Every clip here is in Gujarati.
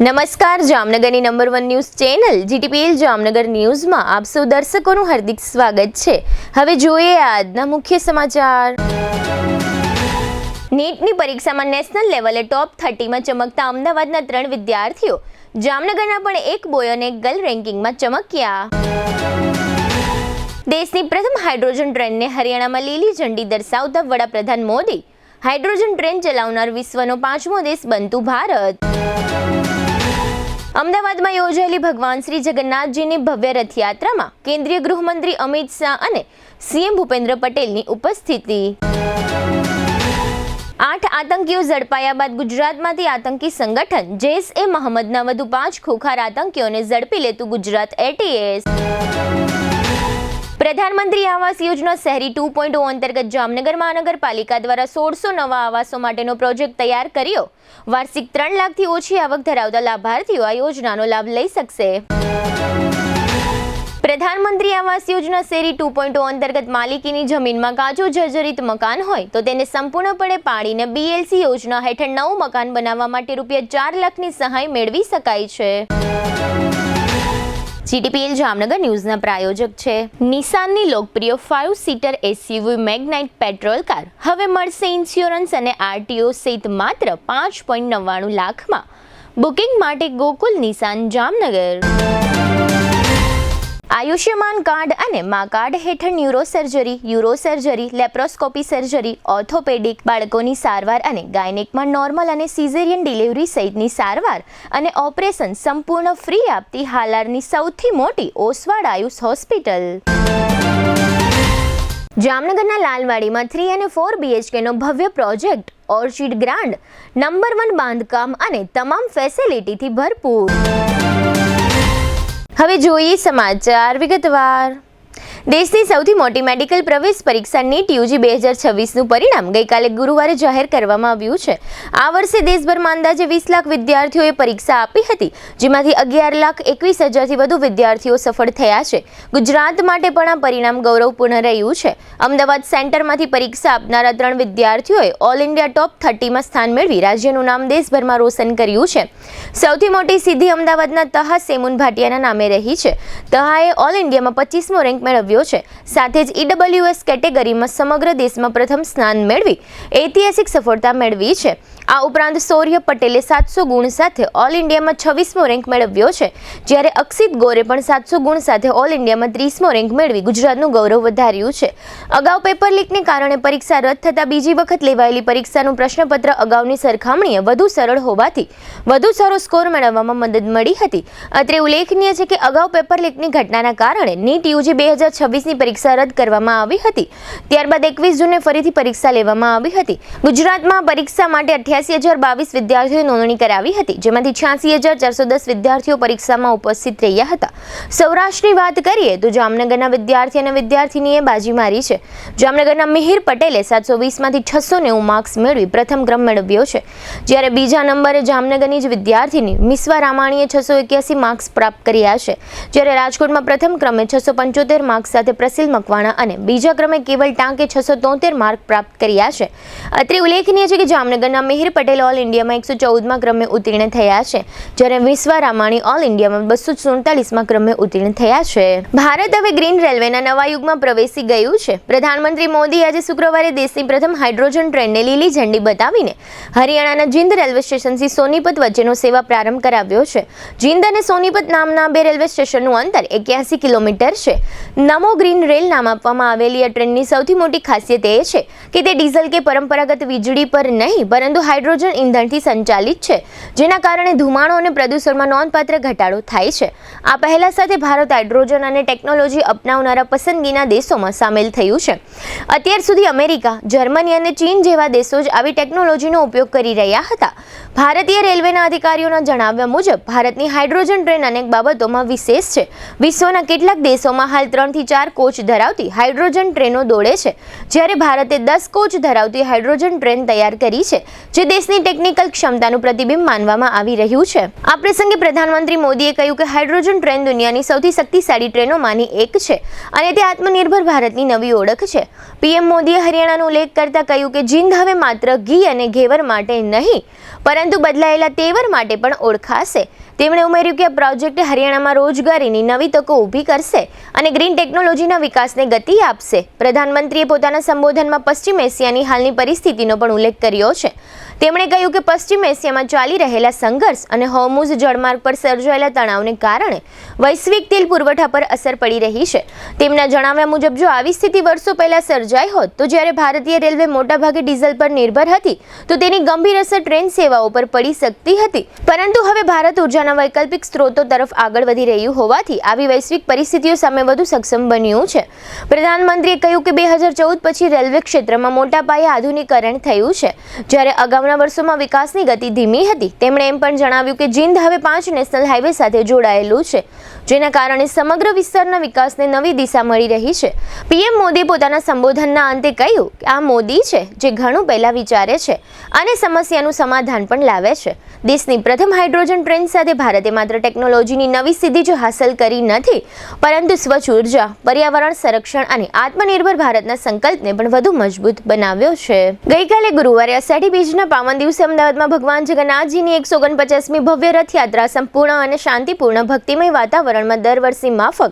નમસ્કાર, જામનગરની number 1 news channel GTPL Jamnagar ન્યૂઝમાં આપ સૌ દર્શકોનું હાર્દિક સ્વાગત છે। હવે જોઈએ આજના મુખ્ય સમાચાર। નીટની પરીક્ષામાં નેશનલ લેવલે ટોપ 30માં ચમકતા અમદાવાદના 3 વિદ્યાર્થીઓ, જામનગરના પણ એક બોય અને એક ગર્લ રેન્કિંગમાં ચમક્યા। દેશની પ્રથમ હાઇડ્રોજન ટ્રેનને હરિયાણામાં લીલી ઝંડી દર્શાવતા વડાપ્રધાન મોદી, હાઇડ્રોજન ટ્રેન ચલાવનાર વિશ્વનો 5મો દેશ બનતું ભારત। અમદાવાદમાં યોજાયેલી ભગવાન શ્રી જગન્નાથજીની ભવ્ય રથયાત્રામાં કેન્દ્રીય ગૃહમંત્રી અમિત શાહ અને CM ભૂપેન્દ્ર પટેલની ઉપસ્થિતિ। 8 આતંકીઓ ઝડપાયા બાદ ગુજરાતમાંથી આતંકી સંગઠન જૈશ-એ-મોહમ્મદના વધુ 5 ખોખાર આતંકીઓને ઝડપી લેતું ગુજરાત ATS। પ્રધાનમંત્રી આવાસ યોજના શહેરી 2.0 અંતર્ગત જામનગર મહાનગરપાલિકા દ્વારા 1600 નવા આવાસો માટેનો પ્રોજેક્ટ તૈયાર કર્યો। વાર્ષિક 3 લાખથી ઓછી આવક ધરાવતા લાભાર્થીઓ આ યોજનાનો લાભ લઈ શકશે। પ્રધાનમંત્રી આવાસ યોજના શહેરી 2.0 અંતર્ગત માલિકીની જમીનમાં કાચું જર્જરિત મકાન હોય તો તેને સંપૂર્ણપણે પાડીને BLC યોજના હેઠળ નવું મકાન બનાવવા માટે ₹4 લાખની સહાય મેળવી શકાય છે। GTPL જામનગર ન્યૂઝના પ્રાયોજક છે નિસાનની લોકપ્રિય 5 સીટર SUV મેગ્નાઇટ પેટ્રોલ કાર હવે મળશે ઇન્સ્યોરન્સ અને RTO સહિત માત્ર 5.99 લાખમાં। બુકિંગ માટે ગોકુલ નિસાન જામનગર। આયુષ્યમાન કાર્ડ અને મા કાર્ડ હેઠળ euro surgery, laparoscopy surgery, orthopaedic, બાળકોની સારવાર અને ગાયનેકમાં નોર્મલ અને સિઝેરિયન ડિલિવરી સહિતની સારવાર અને ઓપરેશન સંપૂર્ણ ફ્રી આપતી હાલારની સૌથી મોટી ઓસવાડ આયુષ હોસ્પિટલ। જામનગરના લાલવાડીમાં 3 અને 4 BHKનો ભવ્ય પ્રોજેક્ટ ઓર્ચિડ ગ્રાન્ડ નંબર 1 બાંધકામ અને તમામ ફેસિલિટીથી ભરપૂર। હવે જોઈએ સમાચાર વિગતવાર। દેશની સૌથી મોટી મેડિકલ પ્રવેશ પરીક્ષા NEET UG 2026નું પરિણામ ગઈકાલે ગુરુવારે જાહેર કરવામાં આવ્યું છે। આ વર્ષે દેશભરમાં અંદાજે 20 લાખ વિદ્યાર્થીઓએ પરીક્ષા આપી હતી, જેમાંથી 11,21,000થી વધુ વિદ્યાર્થીઓ સફળ થયા છે। ગુજરાત માટે પણ આ પરિણામ ગૌરવપૂર્ણ રહ્યું છે। અમદાવાદ સેન્ટરમાંથી પરીક્ષા આપનારા 3 વિદ્યાર્થીઓએ ઓલ ઇન્ડિયા ટોપ 30માં સ્થાન મેળવી રાજ્યનું નામ દેશભરમાં રોશન કર્યું છે। સૌથી મોટી સિદ્ધિ અમદાવાદના તહા સેમુન ભાટિયાના નામે રહી છે। તહાએ ઓલ ઇન્ડિયામાં 25મો રેન્ક મેળવ્યો છે। સાથે જ EWS કેટેગરીમાં સમગ્ર દેશમાં પ્રથમ સ્થાન મેળવી ઐતિહાસિક સફળતા મેળવી છે। આ ઉપરાંત સૌર્ય પટેલે 700 ગુણ સાથે ઓલ ઇન્ડિયામાં 26મો રેન્ક મેળવ્યો છે, જ્યારે અક્ષિત ગોરે પણ 700 ગુણ સાથે ઓલ ઇન્ડિયામાં 30મો રેન્ક મેળવી ગુજરાતનું ગૌરવ વધાર્યું છે। અગાઉ પેપર લીકને કારણે પરીક્ષા રદ થતા બીજી વખત લેવાયેલી પરીક્ષાનું પ્રશ્નપત્ર અગાઉની સરખામણીએ વધુ સરળ હોવાથી વધુ સારો સ્કોર મેળવવામાં મદદ મળી હતી। અત્રે ઉલ્લેખનીય છે કે અગાઉ પેપર લીકની ઘટનાના કારણે NEET UG 2026ની પરીક્ષા રદ કરવામાં આવી હતી। ત્યારબાદ 21 જૂને ફરીથી પરીક્ષા લેવામાં આવી હતી। ગુજરાતમાં પરીક્ષા માટે 88,022 વિદ્યાર્થીઓએ નોંધણી કરાવી હતી, જેમાંથી 86,410 વિદ્યાર્થીઓ પરીક્ષામાં ઉપસ્થિત રહ્યા હતા। સૌરાષ્ટ્રની વાત કરીએ તો જામનગરના વિદ્યાર્થી અને વિદ્યાર્થીનીએ બાજી મારી છે। જામનગરના મિહિર પટેલે 720માંથી 690 માર્ક્સ મેળવી પ્રથમ ક્રમ મેળવ્યો છે, જ્યારે બીજા નંબરે જામનગરની જ વિદ્યાર્થીની મિસ્વા રામાણીએ 681 માર્ક્સ પ્રાપ્ત કર્યા છે, જ્યારે રાજકોટમાં પ્રથમ ક્રમે 675 માર્ક્સ સાથે પ્રસિલ મકવાણા અને બીજા ક્રમે કેવલ ટાંકે 673 માર્ક પ્રાપ્ત કર્યા છે। અત્રે ઉલ્લેખનીય છે કે જામનગરના મિહિર પટેલ ઓલ ઇન્ડિયામાં 114મા ક્રમે ઉત્તીર્ણ થયા છે, જ્યારે વિશ્વા રામાણી ઓલ ઇન્ડિયામાં 247મા ક્રમે ઉત્તીર્ણ થયા છે। ભારત હવે ગ્રીન રેલવેના નવા યુગમાં પ્રવેશી ગયું છે। પ્રધાનમંત્રી મોદી આજે શુક્રવારે દેશની પ્રથમ હાઇડ્રોજન ટ્રેનને લીલી ઝંડી બતાવીને હરિયાણાના જીંદ રેલવે સ્ટેશનથી સોનીપત વચ્ચેનો સેવા પ્રારંભ કરાવ્યો છે। જીંદ અને સોનીપત નામના 2 રેલવે સ્ટેશનનું અંતર 81 કિલોમીટર છે। નમો ગ્રીન રેલ નામ આપવામાં આવેલી આ ટ્રેનની સૌથી મોટી ખાસિયત એ છે કે તે ડીઝલ કે પરંપરાગત વીજળી પર નહીં પરંતુ હાઇડ્રોજન ઇંધણથી સંચાલિત છે, જેના કારણે ધુમાડો અને પ્રદૂષણમાં નોંધપાત્ર ઘટાડો થાય છે। આ પહેલા સાથે ભારત હાઇડ્રોજન અને ટેકનોલોજી અપનાવનારા પસંદગીના દેશોમાં સામેલ થયું છે। અત્યાર સુધી અમેરિકા, જર્મની અને ચીન જેવા દેશો જ આવી ટેકનોલોજીનો ઉપયોગ કરી રહ્યા હતા। ભારતીય રેલવેના અધિકારીઓના જણાવ્યા મુજબ ભારતની હાઇડ્રોજન ટ્રેન અનેક બાબતોમાં વિશેષ છે। વિશ્વના કેટલાક દેશોમાં હાલ 3 થી 4 કોચ ધરાવતી હાઇડ્રોજન ટ્રેનો દોડે છે, જ્યારે ભારતે 10 કોચ ધરાવતી હાઇડ્રોજન ટ્રેન તૈયાર કરી છે, જે જે દેશની ટેકનિકલ ક્ષમતાનું પ્રતિબિંબ માનવામાં આવી રહ્યું છે. આ પ્રસંગે પ્રધાનમંત્રી મોદીએ કહ્યું કે હાઇડ્રોજન ટ્રેન દુનિયાની સૌથી શક્તિશાળી ટ્રેનોમાંની એક છે અને તે આત્મનિર્ભર ભારતની નવી ઓળખ છે. પીએમ મોદીએ હરિયાણાનો ઉલ્લેખ કરતા કહ્યું કે જીંદ હવે માત્ર ઘી અને ઘેવર માટે નહીં પરંતુ બદલાયેલા તેવર માટે પણ ઓળખાશે. તેમણે ઉમેર્યું કે આ પ્રોજેક્ટ હરિયાણામાં રોજગારીની નવી તકો ઊભી કરશે અને ગ્રીન ટેકનોલોજીના વિકાસને ગતિ આપશે. પ્રધાનમંત્રીએ પોતાના સંબોધનમાં પશ્ચિમ એશિયાની હાલની પરિસ્થિતિનો પણ ઉલ્લેખ કર્યો છે. તેમણે કહ્યું કે પશ્ચિમ એશિયામાં ચાલી રહેલા સંઘર્ષ અને હોર્મુઝ જળમાર્ગ પર સર્જાયેલા તણાવને કારણે વૈશ્વિક તેલ પુરવઠા પર અસર પડી રહી છે. તેમના જણાવ્યા મુજબ જો આવી સ્થિતિ વર્ષો પહેલા સર્જાઈ હોત તો જ્યારે ભારતીય રેલવે મોટાભાગે ડીઝલ પર નિર્ભર હતી તો તેની ગંભીર અસર ટ્રેન સેવાઓ પર પડી શકતી હતી. પરંતુ હવે ભારત ઉર્જાના વૈકલ્પિક સ્ત્રોતો તરફ આગળ વધી રહ્યું હોવાથી આવી વૈશ્વિક પરિસ્થિતિઓ સામે વધુ સક્ષમ બન્યું છે. પ્રધાનમંત્રીએ કહ્યું કે 2014 પછી રેલવે ક્ષેત્રમાં મોટા પાયે આધુનિકીકરણ થયું છે જ્યારે અગાઉના વર્ષોમાં વિકાસની ગતિ ધીમી હતી. તેમણે એમ પણ જણાવ્યું કે જીંદ હવે 5 નેશનલ હાઈવે સાથે જોડાયેલું છે જેના કારણે સમગ્ર વિસ્તારના વિકાસને નવી દિશા મળી રહી છે. પીએમ મોદી પોતાના સંબોધનના અંતે કહ્યું કે આ મોદી છે જે ઘણું પહેલા વિચારે છે અને સમસ્યાનું સમાધાન પણ લાવે છે. દેશની પ્રથમ હાઇડ્રોજન ટ્રેન સાથે ભારતે માત્ર ટેકનોલોજીની નવી સિદ્ધિ જ હાંસલ કરી નથી પરંતુ સ્વચ્છ ઉર્જા, પર્યાવરણ સંરક્ષણ અને આત્મનિર્ભર ભારતના સંકલ્પને પણ વધુ મજબૂત બનાવ્યો છે. ગઈકાલે ગુરુવારે અષાઢી બીજના પાવન દિવસે અમદાવાદમાં ભગવાન જગન્નાથજીની 149મી ભવ્ય રથયાત્રા સંપૂર્ણ અને શાંતિપૂર્ણ ભક્તિમય વાતાવરણમાં દર વર્ષની માફક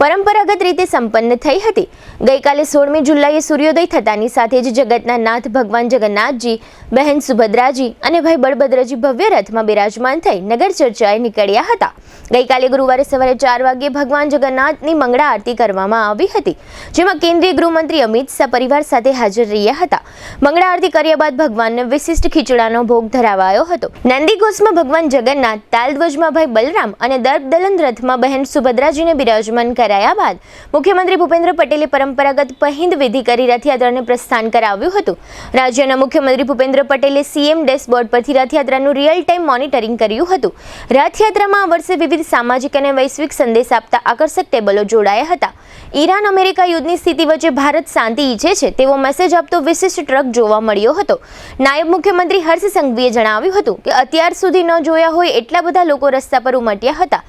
પરંપરાગત રીતે સંપન્ન થઈ હતી. ગઈકાલે 16મી જુલાઈએ સૂર્યોદય થતાની સાથે જ જગતના નાથ ભગવાન જગન્નાથજી, બહેન સુભદ્રાજી અને ભાઈ બળભદ્રજી ભવ્ય રથમાં બિરાજમાન થઈ નગર ચર્ચાએ નીકળ્યા હતા. ગઈકાલે ગુરુવારે સવારે 4 વાગ્યે ભગવાન જગન્નાથની મંગળા આરતી કરવામાં આવી હતી જેમાં કેન્દ્રીય ગૃહમંત્રી અમિત શાહ પરિવાર સાથે હાજર રહ્યા હતા. મંગળા આરતી કર્યા બાદ ભગવાનને વિશિષ્ટ ખીચડાનો ભોગ ધરાવાયો હતો. નંદીઘોષમાં ભગવાન જગન્નાથ, તાલધ્વજમાં ભાઈ બલરામ અને દર્પદલન રથમાં બહેન સુભદ્રાજીને બિરાજમાન કરાયા બાદ મુખ્યમંત્રી ભૂપેન્દ્ર પટેલે પરંપરાગત પહિંદ વિધિ કરી રથયાત્રાને પ્રસ્થાન કરાવ્યું હતું. રાજ્યના મુખ્યમંત્રી ભૂપેન્દ્ર પટેલે સીએમ ડેશબોર્ડ પરથી રથયાત્રાનું રિયલ ટાઈમ મોનિટરિંગ કર્યું હતું. રથયાત્રામાં આ વર્ષે વિવિધ સામાજિક અને વૈશ્વિક સંદેશ આપતા આકર્ષક ટેબલો જોડાયા હતા. ઈરાન અમેરિકા યુદ્ધની સ્થિતિ વચ્ચે ભારત શાંતિ ઈચ્છે છે તેવો મેસેજ આપતો વિશિષ્ટ ટ્રક જોવા મળ્યો હતો. નાયબ મુખ્યમંત્રી હર્ષ સંઘવીએ જણાવ્યું હતું કે અત્યાર સુધી ન જોયા હોય એટલા બધા લોકો રસ્તા પર ઉમટ્યા હતા.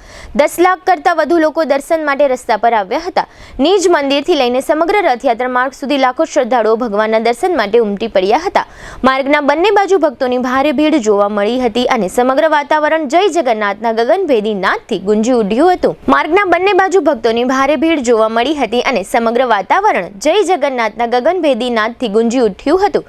10 લાખ કરતાં વધુ લોકો દર્શન માટે રસ્તા પર આવ્યા હતા. નિજ મંદિરથી લઈને સમગ્ર રથયાત્રા માર્ગ સુધી લાખો શ્રદ્ધાળુઓ ભગવાનના દર્શન માટે ઉમટી પડ્યા હતા. માર્ગના બંને બાજુ ભક્તોની ભારે ભીડ જોવા મળી હતી અને સમગ્ર વાતાવરણ જય જગન્નાથના ગગનભેદી નાદથી ગુંજી ઉઠ્યું હતું. માર્ગના બંને બાજુ ભક્તોની ભારે ભીડ જોવા મળી હતી અને સમગ્ર વાતાવરણ જય જગન્નાથના ગગનભેદી નાદથી ગુંજી ઉઠ્યું હતું.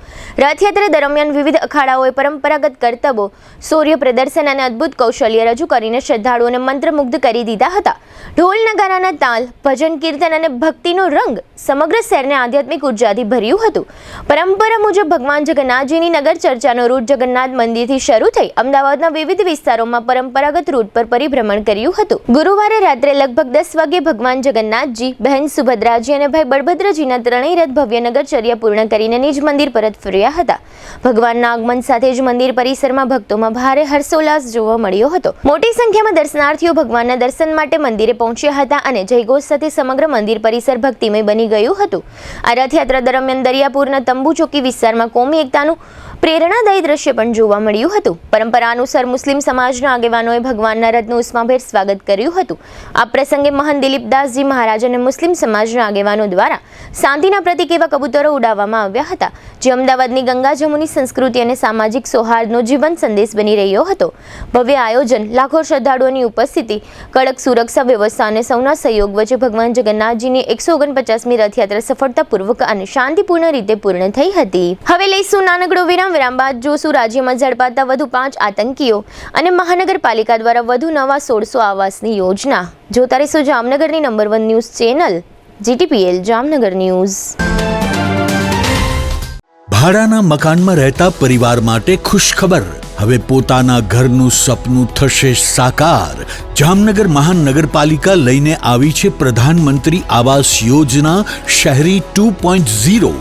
રથયાત્રા દરમિયાન વિવિધ અખાડાઓએ પરંપરાગત કરતબો, શૌર્ય પ્રદર્શન અને અદ્ભુત કૌશલ્ય રજૂ કરીને શ્રદ્ધાળુઓને મંત્રમુગ્ધ કરી દીધા હતા. ઢોલ નગારાના તાલ, ભજન કીર્તન અને ભક્તિનો રંગ સમગ્ર શહેરને આધ્યાત્મિક ઉર્જાથી ભર્યું હતું. પરંપરા મુજબ ભગવાન જગન્નાથજીની નગર ચર્ચાનો રૂટ જગન્નાથ મંદિરથી શરૂ થઈ અમદાવાદના વિવિધ વિસ્તારોમાં પરંપરાગત રૂટ પર પરિભ્રમણ કર્યું હતું. ગુરુવારે રાત્રે લગભગ 10 વાગ્યે ભગવાન જગન્નાથજી, બહેન સુભદ્રાજી અને ભાઈ બળભદ્રજીના ત્રણેય રથ ભવ્ય નગરચર્યા પૂર્ણ કરીને નિજ મંદિર પરત ફર્યા હતા. ભગવાનના આગમન સાથે જ મંદિર પરિસરમાં ભક્તોમાં ભારે હર્ષોલ્લાસ જોવા મળ્યો હતો. મોટી સંખ્યામાં દર્શનાર્થીઓ ભગવાનના દર્શન માટે મંદિરે પહોંચ્યા હતા અને જયઘોષ સાથે સમગ્ર મંદિર પરિસર ભક્તિમય બની ગયું હતું. આ રથયાત્રા દરમિયાન દરિયાપુરના તંબુ ચોકી વિસ્તારમાં કોમી એકતાનું પ્રેરણાદાયી દ્રશ્ય પણ જોવા મળ્યું હતું. પરંપરા અનુસાર મુસ્લિમ સમાજના આગેવાનોએ ભગવાનના રથનું ઉષ્માભેર સ્વાગત કર્યું હતું. આ પ્રસંગે મહંત દિલીપદાસજી મહારાજ અને મુસ્લિમ સમાજના આગેવાનો દ્વારા શાંતિના પ્રતીક એવા કબૂતરો ઉડાવવામાં આવ્યા હતા જે અમદાવાદની ગંગા જમુની સંસ્કૃતિ અને સામાજિક સૌહાર્દનો જીવંત સંદેશ બની રહ્યો હતો. ભવ્ય આયોજન, લાખો શ્રદ્ધાળુઓની ઉપસ્થિતિ, કડક સુરક્ષા વ્યવસ્થા અને સૌના સહયોગ વચ્ચે ભગવાન જગન્નાથજીની 149મી રથયાત્રા સફળતાપૂર્વક અને શાંતિપૂર્ણ રીતે પૂર્ણ થઈ હતી. હવે લઈશું નાનકડો વિરામ બાદ જોશું રાજ્યમાં ઝડપાતા વધુ 5 આતંકીઓ અને મહાનગરપાલિકા દ્વારા વધુ નવા 1600 આવાસની યોજના. જોતા રહેશો જામનગરની number 1 news channel GTPL Jamnagar news. ભાડાના મકાનમાં રહેતા પરિવાર માટે ખુશખબર. હવે પોતાના ઘરનું સપનું થશે સાકાર. જામનગર મહાનગરપાલિકા લઈને આવી છે પ્રધાનમંત્રી આવાસ યોજના શહેરી 2.0.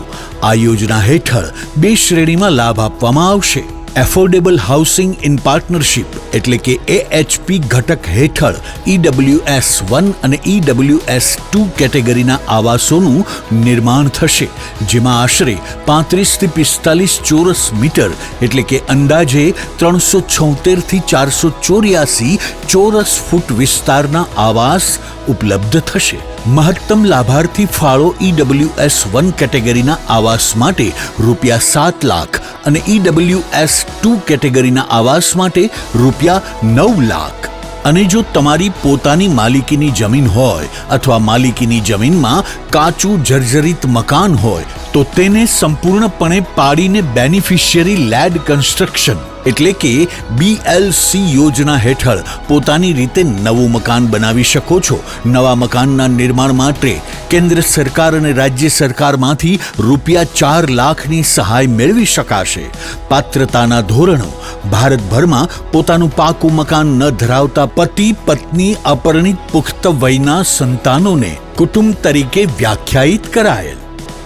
આ યોજના હેઠળ 2 શ્રેણીમાં લાભ આપવામાં આવશે. એફોર્ડેબલ હાઉસિંગ ઇન પાર્ટનરશિપ એટલે કે AHP ઘટક હેઠળ EWS 1 અને EWS 2 કેટેગરીના આવાસોનું નિર્માણ થશે, જેમાં આશરે 35 થી 45 ચોરસ મીટર એટલે કે અંદાજે 376 થી 484 ચોરસ ફૂટ વિસ્તારના આવાસ ઉપલબ્ધ થશે. મહત્તમ લાભાર્થી ફાળો EWS 1 કેટેગરીના આવાસ માટે ₹7 લાખ અને EWS 2 કેટેગરીના આવાસ માટે ₹9 લાખ. અને જો તમારી પોતાની માલિકીની જમીન હોય અથવા માલિકીની જમીનમાં કાચું જર્જરિત મકાન હોય તો તેને સંપૂર્ણપણે પાડીને બેનિફિશિયરી લેડ કન્સ્ટ્રક્શન એટલે કે BLC યોજના હેઠળ પોતાની રીતે નવું મકાન બનાવી શકો છો. નવા મકાનના નિર્માણ માટે કેન્દ્ર સરકાર અને રાજ્ય સરકારમાંથી ₹4 લાખની સહાય મેળવી શકાશે. પાત્રતાના ધોરણો: ભારતભરમાં પોતાનું પાકું મકાન ન ધરાવતા પતિ પત્ની અપરિણિત પુખ્ત વયના સંતાનોને કુટુંબ તરીકે વ્યાખ્યાયિત કરાયેલ.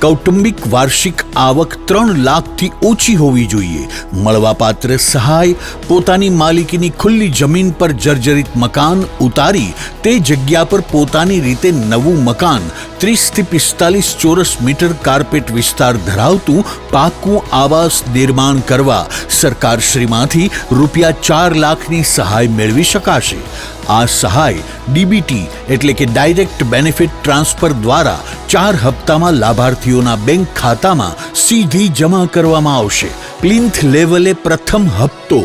કૌટુંબિક વાર્ષિક આવક 3 લાખથી ઓછી હોવી જોઈએ. મળવાપાત્ર સહાય: પોતાની માલિકીની ખુલ્લી જમીન પર જર્જરિત મકાન ઉતારી તે જગ્યા પર પોતાની રીતે નવું મકાન 30 થી 45 ચોરસ મીટર કાર્પેટ વિસ્તાર ધરાવતું પાકું આવાસ નિર્માણ કરવા સરકારશ્રીમાંથી ₹4 લાખની સહાય મેળવી શકાશે. આ સહાય DBT એટલે કે ડાયરેક્ટ બેનિફિટ ટ્રાન્સફર દ્વારા 4 હપ્તામાં લાભાર્થીઓના બેંક ખાતામાં સીધી જમા કરવામાં આવશે. પ્લિન્થ લેવલે પ્રથમ હપ્તો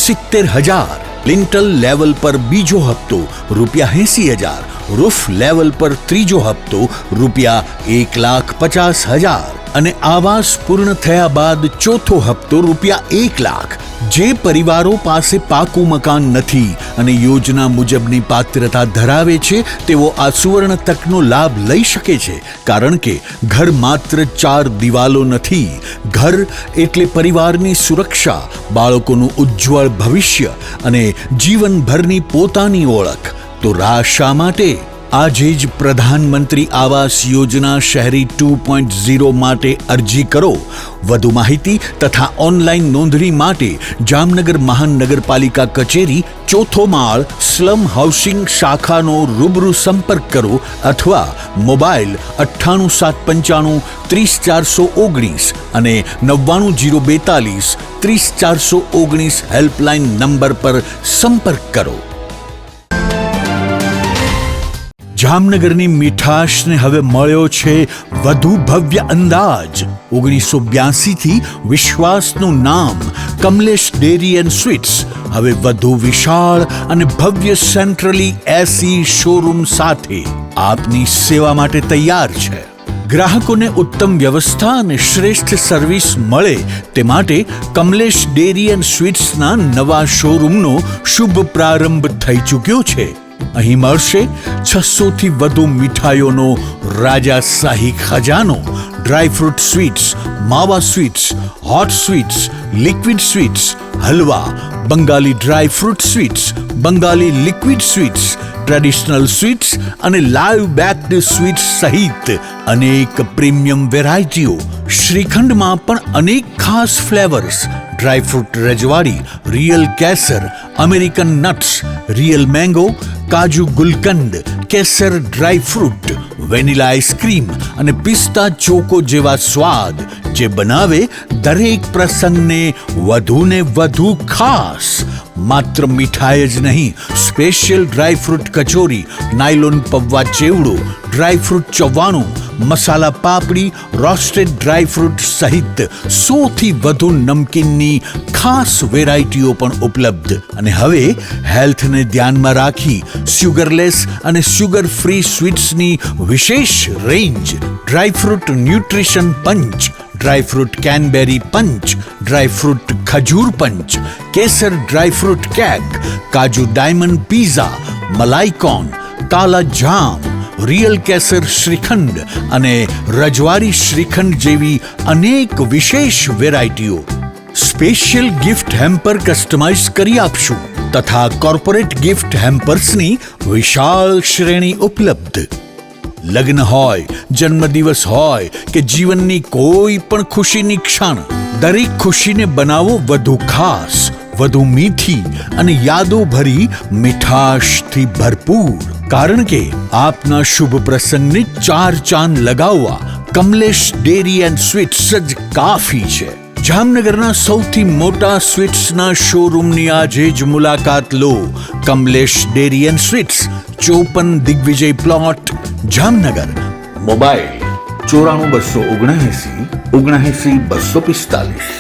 ₹70,000, લિન્ટલ લેવલ પર બીજો હપ્તો ₹80,000, રૂફ લેવલ પર ત્રીજો હપ્તો ₹1,50,000 અને આવાસ પૂર્ણ થયા બાદ ચોથો હપ્તો ₹1 લાખ. જે પરિવારો પાસે પાકું મકાન નથી અને યોજના મુજબની પાત્રતા ધરાવે છે તેઓ આ સુવર્ણ તકનો લાભ લઈ શકે છે, કારણ કે ઘર માત્ર 4 દિવાલો નથી. ઘર એટલે પરિવારની સુરક્ષા, બાળકોનું ઉજ્જવળ ભવિષ્ય અને જીવનભરની પોતાની ઓળખ. તો રાહ શા માટે? આજે જ પ્રધાનમંત્રી આવાસ યોજના શહેરી 2.0 માટે અરજી કરો. વધુ માહિતી તથા ઓનલાઈન નોંધણી માટે જામનગર મહાનગરપાલિકા કચેરી 4થો માળ સ્લમ હાઉસિંગ શાખાનો રૂબરૂ સંપર્ક કરો અથવા મોબાઈલ 98 795 30 419 અને 99 042 30 419 હેલ્પલાઇન નંબર પર સંપર્ક કરો. જામનગરની મીઠાશને હવે મળ્યો છે વધુ ભવ્ય અંદાજ. 1982 થી વિશ્વાસનું નામ કમલેશ ડેરી એન્ડ સ્વીટ્સ હવે વધુ વિશાળ અને ભવ્ય સેન્ટ્રલી AC શોરૂમ સાથે આપની સેવા માટે તૈયાર છે. ગ્રાહકોને ઉત્તમ વ્યવસ્થા અને શ્રેષ્ઠ સર્વિસ મળે તે માટે કમલેશ ડેરી એન્ડ સ્વીટ્સના નવા શોરૂમનો શુભ પ્રારંભ થઈ ચૂક્યો છે. અહીં મળશે 600 થી વધુ મીઠાઈઓનો રાજાશાહી ખજાનો. ડ્રાયફ્રૂટ સ્વીટ્સ, માવા sweets, hot sweets, liquid sweets, halwa, Bengali dry fruit sweets, Bengali liquid sweets, traditional sweets અને લાઈવ બેક્ડ સ્વીટ્સ સહિત અનેક પ્રીમિયમ વેરાયટીઓ. શ્રીખંડમાં પણ અનેક ખાસ ફ્લેવર્સ: ડ્રાયફ્રૂટ રજવાડી, રિયલ કેસર, અમેરિકન નટ્સ, રિયલ મેંગો, કાજુ ગુલકંદ, કેસર ડ્રાયફ્રૂટ, વેનીલા આઈસ્ક્રીમ અને પિસ્તા ચોકો જેવા સ્વાદ જે બનાવે દરેક પ્રસંગને વધુને વધુ ખાસ. માત્ર મીઠાઈ જ નહીં, સ્પેશિયલ ડ્રાયફ્રૂટ કચોરી, નાયલોન પૌવા ચેવડો, ડ્રાયફ્રૂટ ચવાણું, મસાલા પાપડી, રોસ્ટેડ ડ્રાયફ્રૂટ સહિત 100 થી વધુ નમકીનની ખાસ વેરાયટીઓ પણ ઉપલબ્ધ. અને હવે હેલ્થને ધ્યાનમાં રાખી સુગરલેસ અને સુગર ફ્રી સ્વીટ્સની વિશેષ રેન્જ: ડ્રાયફ્રૂટ ન્યુટ્રિશન પંચ, ડ્રાયફ્રૂટ કેનબેરી પંચ, ડ્રાયફ્રૂટ ખજૂર પંચ, કેસર ડ્રાયફ્રૂટ કેક, કાજુ ડાયમંડ પીઝા, મલાઈકોન, કાલા જામ, રિયલ કેસર શ્રીખંડ અને રજવાડી શ્રીખંડ જેવી અનેક વિશેષ વેરાયટીઓ. સ્પેશિયલ ગિફ્ટ હેમ્પર કસ્ટમાઇઝ કરી આપશું તથા કોર્પોરેટ ગિફ્ટ હેમ્પર્સની વિશાળ શ્રેણી ઉપલબ્ધ. લગ્ન હોય, જન્મદિવસ હોય કે જીવનની કોઈ પણ ખુશીની ક્ષણ, દરેક ખુશીને બનાવો વધુ ખાસ, વધુ મીઠી અને યાદો ભરી મીઠાશથી ભરપૂર. કારણ કે આપના શુભ પ્રસંગને ચાર ચાંદ લગાવવા કમલેશ ડેરી એન્ડ સ્વીટ્સ જ કાફી છે. જામનગરના સૌથી મોટા સ્વીટ્સના શોરૂમની આજે જ મુલાકાત લો. Kamlesh dairy and sweets, 54 Digvijay plot, Jamnagar. Mobile 94 279 245.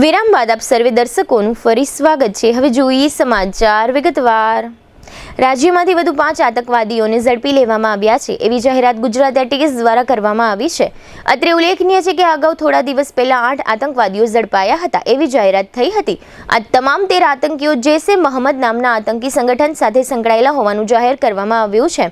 વિરામ બાદ આપ સર્વે દર્શકોનું ફરી સ્વાગત છે. હવે જોઈએ સમાચાર વિગતવાર. રાજ્યમાંથી વધુ 5 આતંકવાદીઓને ઝડપી લેવામાં આવ્યા છે એવી જાહેરાત ગુજરાત એટીએસ દ્વારા કરવામાં આવી છે. અત્રે ઉલ્લેખનીય છે કે અગાઉ થોડા દિવસ પહેલા 8 આતંકવાદીઓ ઝડપાયા હતા એવી જાહેરાત થઈ હતી. આ તમામ 13 આતંકીઓ જૈશ એ મોહમ્મદ નામના આતંકી સંગઠન સાથે સંકળાયેલા હોવાનું જાહેર કરવામાં આવ્યું છે.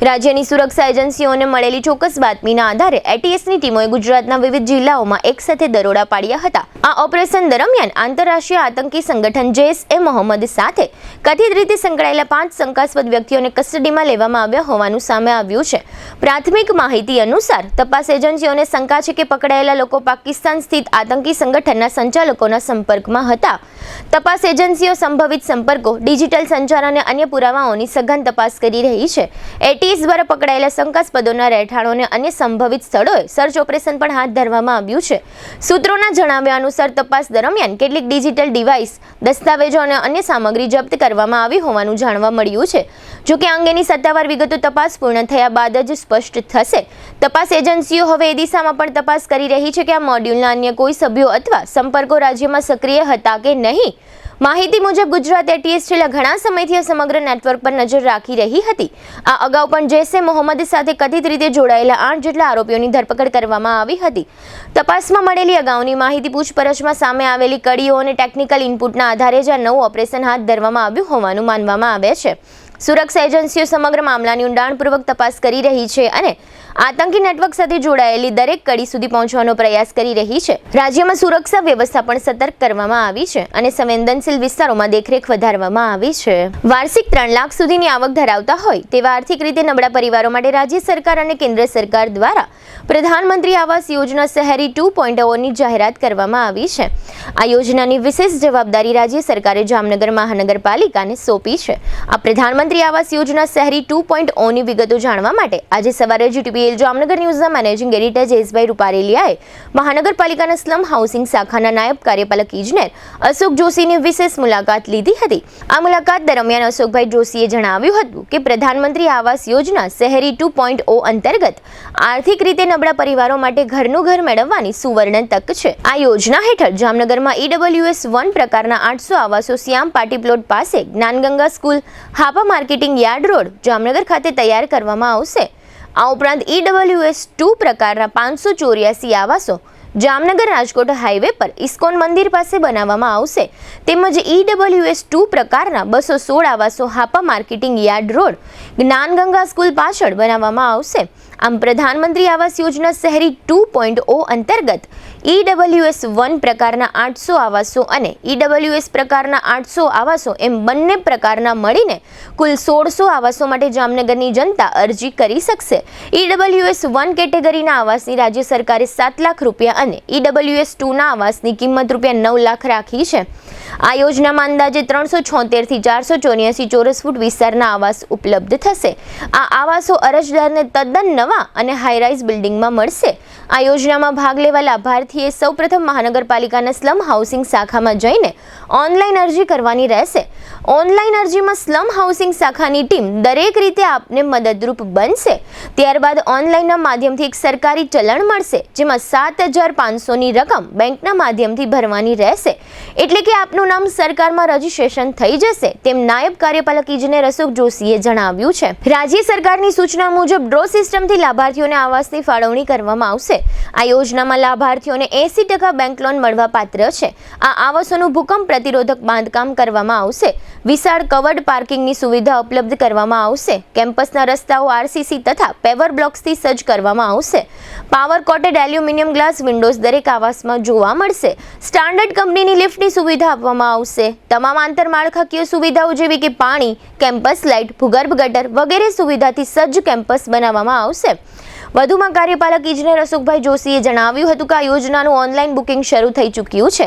રાજ્યની સુરક્ષા એજન્સીઓને મળેલી ચોક્કસ બાતમીના આધારે એટીએસની ટીમોએ ગુજરાતના વિવિધ જિલ્લાઓમાં એકસાથે દરોડા પાડ્યા હતા. આ ઓપરેશન દરમિયાન આંતરરાષ્ટ્રીય આતંકી સંગઠન જૈશ એ મોહમ્મદ સાથે કથિત રીતે સંકળાયેલા 5 શંકાસ્પદ વ્યક્તિઓને કસ્ટડીમાં લેવામાં આવ્યા હોવાનું સામે આવ્યું છે. પ્રાથમિક માહિતી અનુસાર તપાસ એજન્સીઓને શંકા છે કે પકડાયેલા લોકો પાકિસ્તાન સ્થિત આતંકી સંગઠનના સંચાલકોના સંપર્કમાં હતા. તપાસ એજન્સીઓ સંભવિત સંપર્કો, ડિજિટલ સંચાર અને અન્ય પુરાવાઓની સઘન તપાસ કરી રહી છે. એટીએસ દ્વારા પકડાયેલા શંકાસ્પદોના રહેઠાણો અને અન્ય સંભવિત સ્થળોએ સર્ચ ઓપરેશન પણ હાથ ધરવામાં આવ્યું છે. સૂત્રોના જણાવ્યા અનુસાર તપાસ દરમિયાન કેટલીક ડિજિટલ ડિવાઇસ, દસ્તાવેજો અને અન્ય સામગ્રી જપ્ત કરવામાં આવી હોવાનું જાણવા મળ્યું છે. જો કે આ અંગેની સત્તાવાર વિગતો તપાસ પૂર્ણ થયા બાદ જ સ્પષ્ટ થશે. તપાસ એજન્સીઓ હવે એ દિશામાં પણ તપાસ કરી રહી છે કે આ મોડ્યુલના અન્ય કોઈ સભ્યો અથવા સંપર્કો રાજ્યમાં સક્રિય હતા કે નહીં. માહિતી મુજબ ગુજરાત એટીએસ છેલ્લા ઘણા સમયથી આ સમગ્ર નેટવર્ક પર નજર રાખી રહી હતી. આ અગાઉ પણ જૈશ એ મોહમ્મદ સાથે કથિત રીતે જોડાયેલા 8 જેટલા આરોપીઓની ધરપકડ કરવામાં આવી હતી. તપાસમાં મળેલી અગાઉની માહિતી પૂછપરછમાં સામે આવેલી કડીઓ અને ટેકનિકલ ઇનપુટના આધારે જ આ નવું ઓપરેશન હાથ ધરવામાં આવ્યું હોવાનું માનવામાં આવે છે. સુરક્ષા એજન્સીઓ સમગ્ર મામલાની ઊંડાણપૂર્વક તપાસ કરી રહી છે અને આતંકી નેટવર્ક સાથે જોડાયેલી દરેક કડી સુધી પહોંચવાનો પ્રયાસ કરી રહી છે. રાજ્યમાં સુરક્ષા વ્યવસ્થા પણ સતર્ક કરવામાં આવી છે અને સંવેદનશીલ વિસ્તારોમાં દેખરેખ વધારવામાં આવી છે. વાર્ષિક 3 લાખ સુધીની આવક ધરાવતા હોય તેવા આર્થિક રીતે નબળા પરિવારો માટે રાજ્ય સરકાર અને કેન્દ્ર સરકાર દ્વારા પ્રધાનમંત્રી આવાસ યોજના શહેરી 2.0 ની જાહેરાત કરવામાં આવી છે. આ યોજનાની વિશેષ જવાબદારી રાજ્ય સરકારે જામનગર મહાનગરપાલિકાને સોંપી છે. આ પ્રધાનમંત્રી આવાસ યોજના શહેરી 2.0 ની વિગતો જાણવા માટે આજે સવારે જીટીપીએલ જામનગર ન્યૂઝના મેનેજિંગ એડિટર જયેશભાઈ રૂપારેલિયાએ મહાનગરપાલિકાના સ્લમ હાઉસિંગ શાખાના નાયબ કાર્યપાલક ઇજનેર અશોક જોશીની વિશેષ મુલાકાત લીધી હતી. આ મુલાકાત દરમિયાન અશોકભાઈ જોશીએ જણાવ્યું હતું કે પ્રધાનમંત્રી આવાસ યોજના શહેરી 2.0 અંતર્ગત આર્થિક રીતે નબળા પરિવારો માટે ઘરનું ઘર મેળવવાની સુવર્ણ તક છે. આ યોજના હેઠળ જામનગરમાં EWS 1 પ્રકારના 800 આવાસો શ્યામ પાટી પ્લોટ પાસે Gyanganga school, Hapa marketing yard road, Jamnagar ખાતે તૈયાર કરવામાં આવશે. આ ઉપરાંત EWS 2 પ્રકારના 584 આવાસો જામનગર રાજકોટ હાઈવે પર ઇસ્કોન મંદિર પાસે બનાવવામાં આવશે. તેમજ EWS 2 પ્રકારના 216 આવાસો Hapa marketing yard road, Gyanganga school પાછળ બનાવવામાં આવશે. આમ પ્રધાનમંત્રી આવાસ યોજના શહેરી 2.0 અંતર્ગત EWS 1 પ્રકારના 800 આવાસો અને EWS પ્રકારના 800 આવાસો એમ બંને પ્રકારના મળીને કુલ 1600 આવાસો માટે જામનગરની જનતા અરજી કરી શકશે. EWS 1 કેટેગરીના આવાસની રાજ્ય સરકારે 7 લાખ રૂપિયા અને EWS 2ના આવાસની કિંમત રૂપિયા 9 લાખ રાખી છે. આ યોજનામાં અંદાજે 376 થી 484 ચોરસ ફૂટ વિસ્તારના આવાસ ઉપલબ્ધ થશે. આ આવાસો અરજદારને તદ્દન નવા અને હાઈરાઇઝ બિલ્ડિંગમાં મળશે. આ યોજનામાં ભાગ લેવા લાભાર્થીએ સૌપ્રથમ મહાનગરપાલિકાના સ્લમ હાઉસિંગ શાખામાં જઈને ઓનલાઈન અરજી કરવાની રહેશે. ઓનલાઈન અરજીમાં સ્લમ હાઉસિંગ શાખાની ટીમ દરેક રીતે આપને મદદરૂપ બનશે. ત્યારબાદ ઓનલાઈનના માધ્યમથી એક સરકારી ચલણ મળશે, જેમાં 7,500ની રકમ બેંકના માધ્યમથી ભરવાની રહેશે. એટલે કે આપનું નામ સરકારમાં રજીસ્ટ્રેશન થઈ જશે, તેમ નાયબ કાર્યપાલક ઇજનેર અશોક જોશીએ જણાવ્યું છે. રાજ્ય સરકારની સૂચના મુજબ ડ્રો સિસ્ટમથી લાભાર્થીઓને આવાસની ફાળવણી કરવામાં આવશે. આ યોજનામાં લાભાર્થીઓને 80% બેંક લોન મળવા પાત્ર છે. આ આવાસોનું ભૂકંપ પ્રતિરોધક બાંધકામ કરવામાં આવશે. વિશાળ કવર્ડ પાર્કિંગની સુવિધા ઉપલબ્ધ કરવામાં આવશે. કેમ્પસના રસ્તાઓ આરસીસી તથા પેવર બ્લોક્સથી સજ્જ કરવામાં આવશે. Power coated aluminium glass Windows દરેક આવાસમાં જોવા મળશે. સ્ટાન્ડર્ડ કંપનીની લિફ્ટની સુવિધા આપવામાં આવશે. તમામ આંતરમાળખાકીય સુવિધાઓ જેવી કે પાણી, કેમ્પસ લાઇટ, ભૂગર્ભ ગટર વગેરે સુવિધાથી સજ્જ કેમ્પસ બનાવવામાં આવશે. વધુમાં કાર્યપાલક ઇજનેર અશોકભાઈ જોશીએ જણાવ્યું હતું કે આ યોજનાનું ઓનલાઈન બુકિંગ શરૂ થઈ ચૂક્યું છે.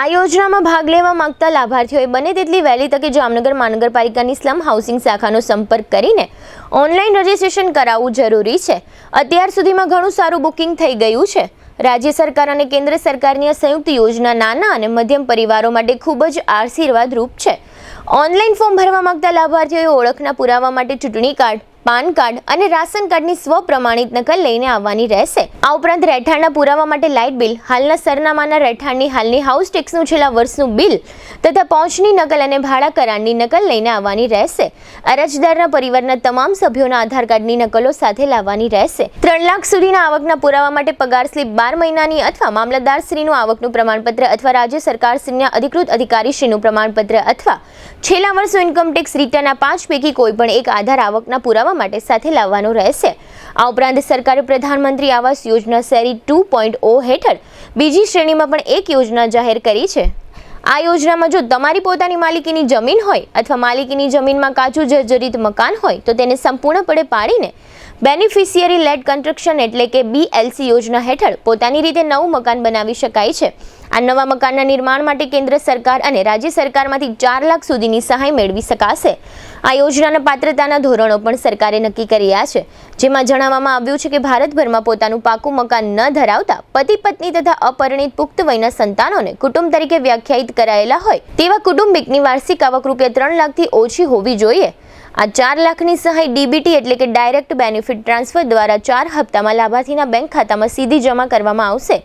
આ યોજનામાં ભાગ લેવા માંગતા લાભાર્થીઓએ બને તેટલી વહેલી તકે જામનગર મહાનગરપાલિકાની સ્લમ હાઉસિંગ શાખાનો સંપર્ક કરીને ઓનલાઈન રજીસ્ટ્રેશન કરાવવું જરૂરી છે. અત્યાર સુધીમાં ઘણું સારું બુકિંગ થઈ ગયું છે. રાજ્ય સરકાર અને કેન્દ્ર સરકારની આ સંયુક્ત યોજના નાના અને મધ્યમ પરિવારો માટે ખૂબ જ આશીર્વાદરૂપ છે. ઓનલાઈન ફોર્મ ભરવા માંગતા લાભાર્થીઓએ ઓળખના પુરાવા માટે ચૂંટણી કાર્ડ, પાન કાર્ડ અને રાશન કાર્ડની સ્વપ્રમાણિત નકલ લઈને આવવાની રહેશે. આ ઉપરાંત રહેઠાણના પુરાવા માટે લાઇટ બિલ, હાલના સરનામાના રહેઠાણની હાલની હાઉસ ટેક્સનું છેલ્લા વર્ષનું બિલ તથા પહોંચની નકલ અને ભાડા કરારની નકલ લઈને આવવાની રહેશે. અરજદારના પરિવારના તમામ સભ્યોના આધાર કાર્ડની નકલો સાથે લાવવાની રહેશે. 3 લાખ સુધીના આવકના પુરાવા માટે પગાર સ્લિપ 12 મહિનાની અથવા મામલતદારશ્રીનું આવકનું પ્રમાણપત્ર અથવા રાજ્ય સરકારશ્રીના અધિકૃત અધિકારીશ્રીનું પ્રમાણપત્ર અથવા છેલ્લા વર્ષનું ઇન્કમ ટેક્સ રિટર્ન આ 5 પૈકી કોઈ પણ એક આધાર આવકના પુરાવા માટે સાથે લાવવાનો રહેશે. આ ઉપરાંત સરકારે પ્રધાનમંત્રી આવાસ યોજના શહેરી 2.0 હેઠળ બીજી શ્રેણીમાં પણ એક યોજના જાહેર કરી છે. આ યોજનામાં જો તમારી પોતાની માલિકીની જમીન હોય અથવા માલિકીની જમીનમાં કાચું જર્જરિત મકાન હોય તો તેને સંપૂર્ણપણે પાડીને બેનિફિશિયરી લેડ કન્સ્ટ્રક્શન એટલે કે BLC યોજના હેઠળ પોતાની રીતે નવું મકાન બનાવી શકાય છે. આ નવા મકાનના નિર્માણ માટે કેન્દ્ર સરકાર અને રાજ્ય સરકારમાંથી 4 લાખ સુધીની સહાય મેળવી શકાશે. આ યોજનાના પાત્રતાના ધોરણો પણ સરકારે નક્કી કર્યા છે, જેમાં જણાવવામાં આવ્યું છે કે ભારતભરમાં પોતાનું પાકું મકાન ન ધરાવતા પતિ પત્ની તથા અપરિણિત પુખ્ત વયના સંતાનોને કુટુંબ તરીકે વ્યાખ્યાયિત કરાયેલા હોય તેવા કુટુંબિકની વાર્ષિક આવક ₹3 લાખથી ઓછી હોવી જોઈએ. આ 4 લાખની સહાય DBT એટલે કે ડાયરેક્ટ બેનિફિટ ટ્રાન્સફર દ્વારા 4 હપ્તામાં લાભાર્થીના બેંક ખાતામાં સીધી જમા કરવામાં આવશે,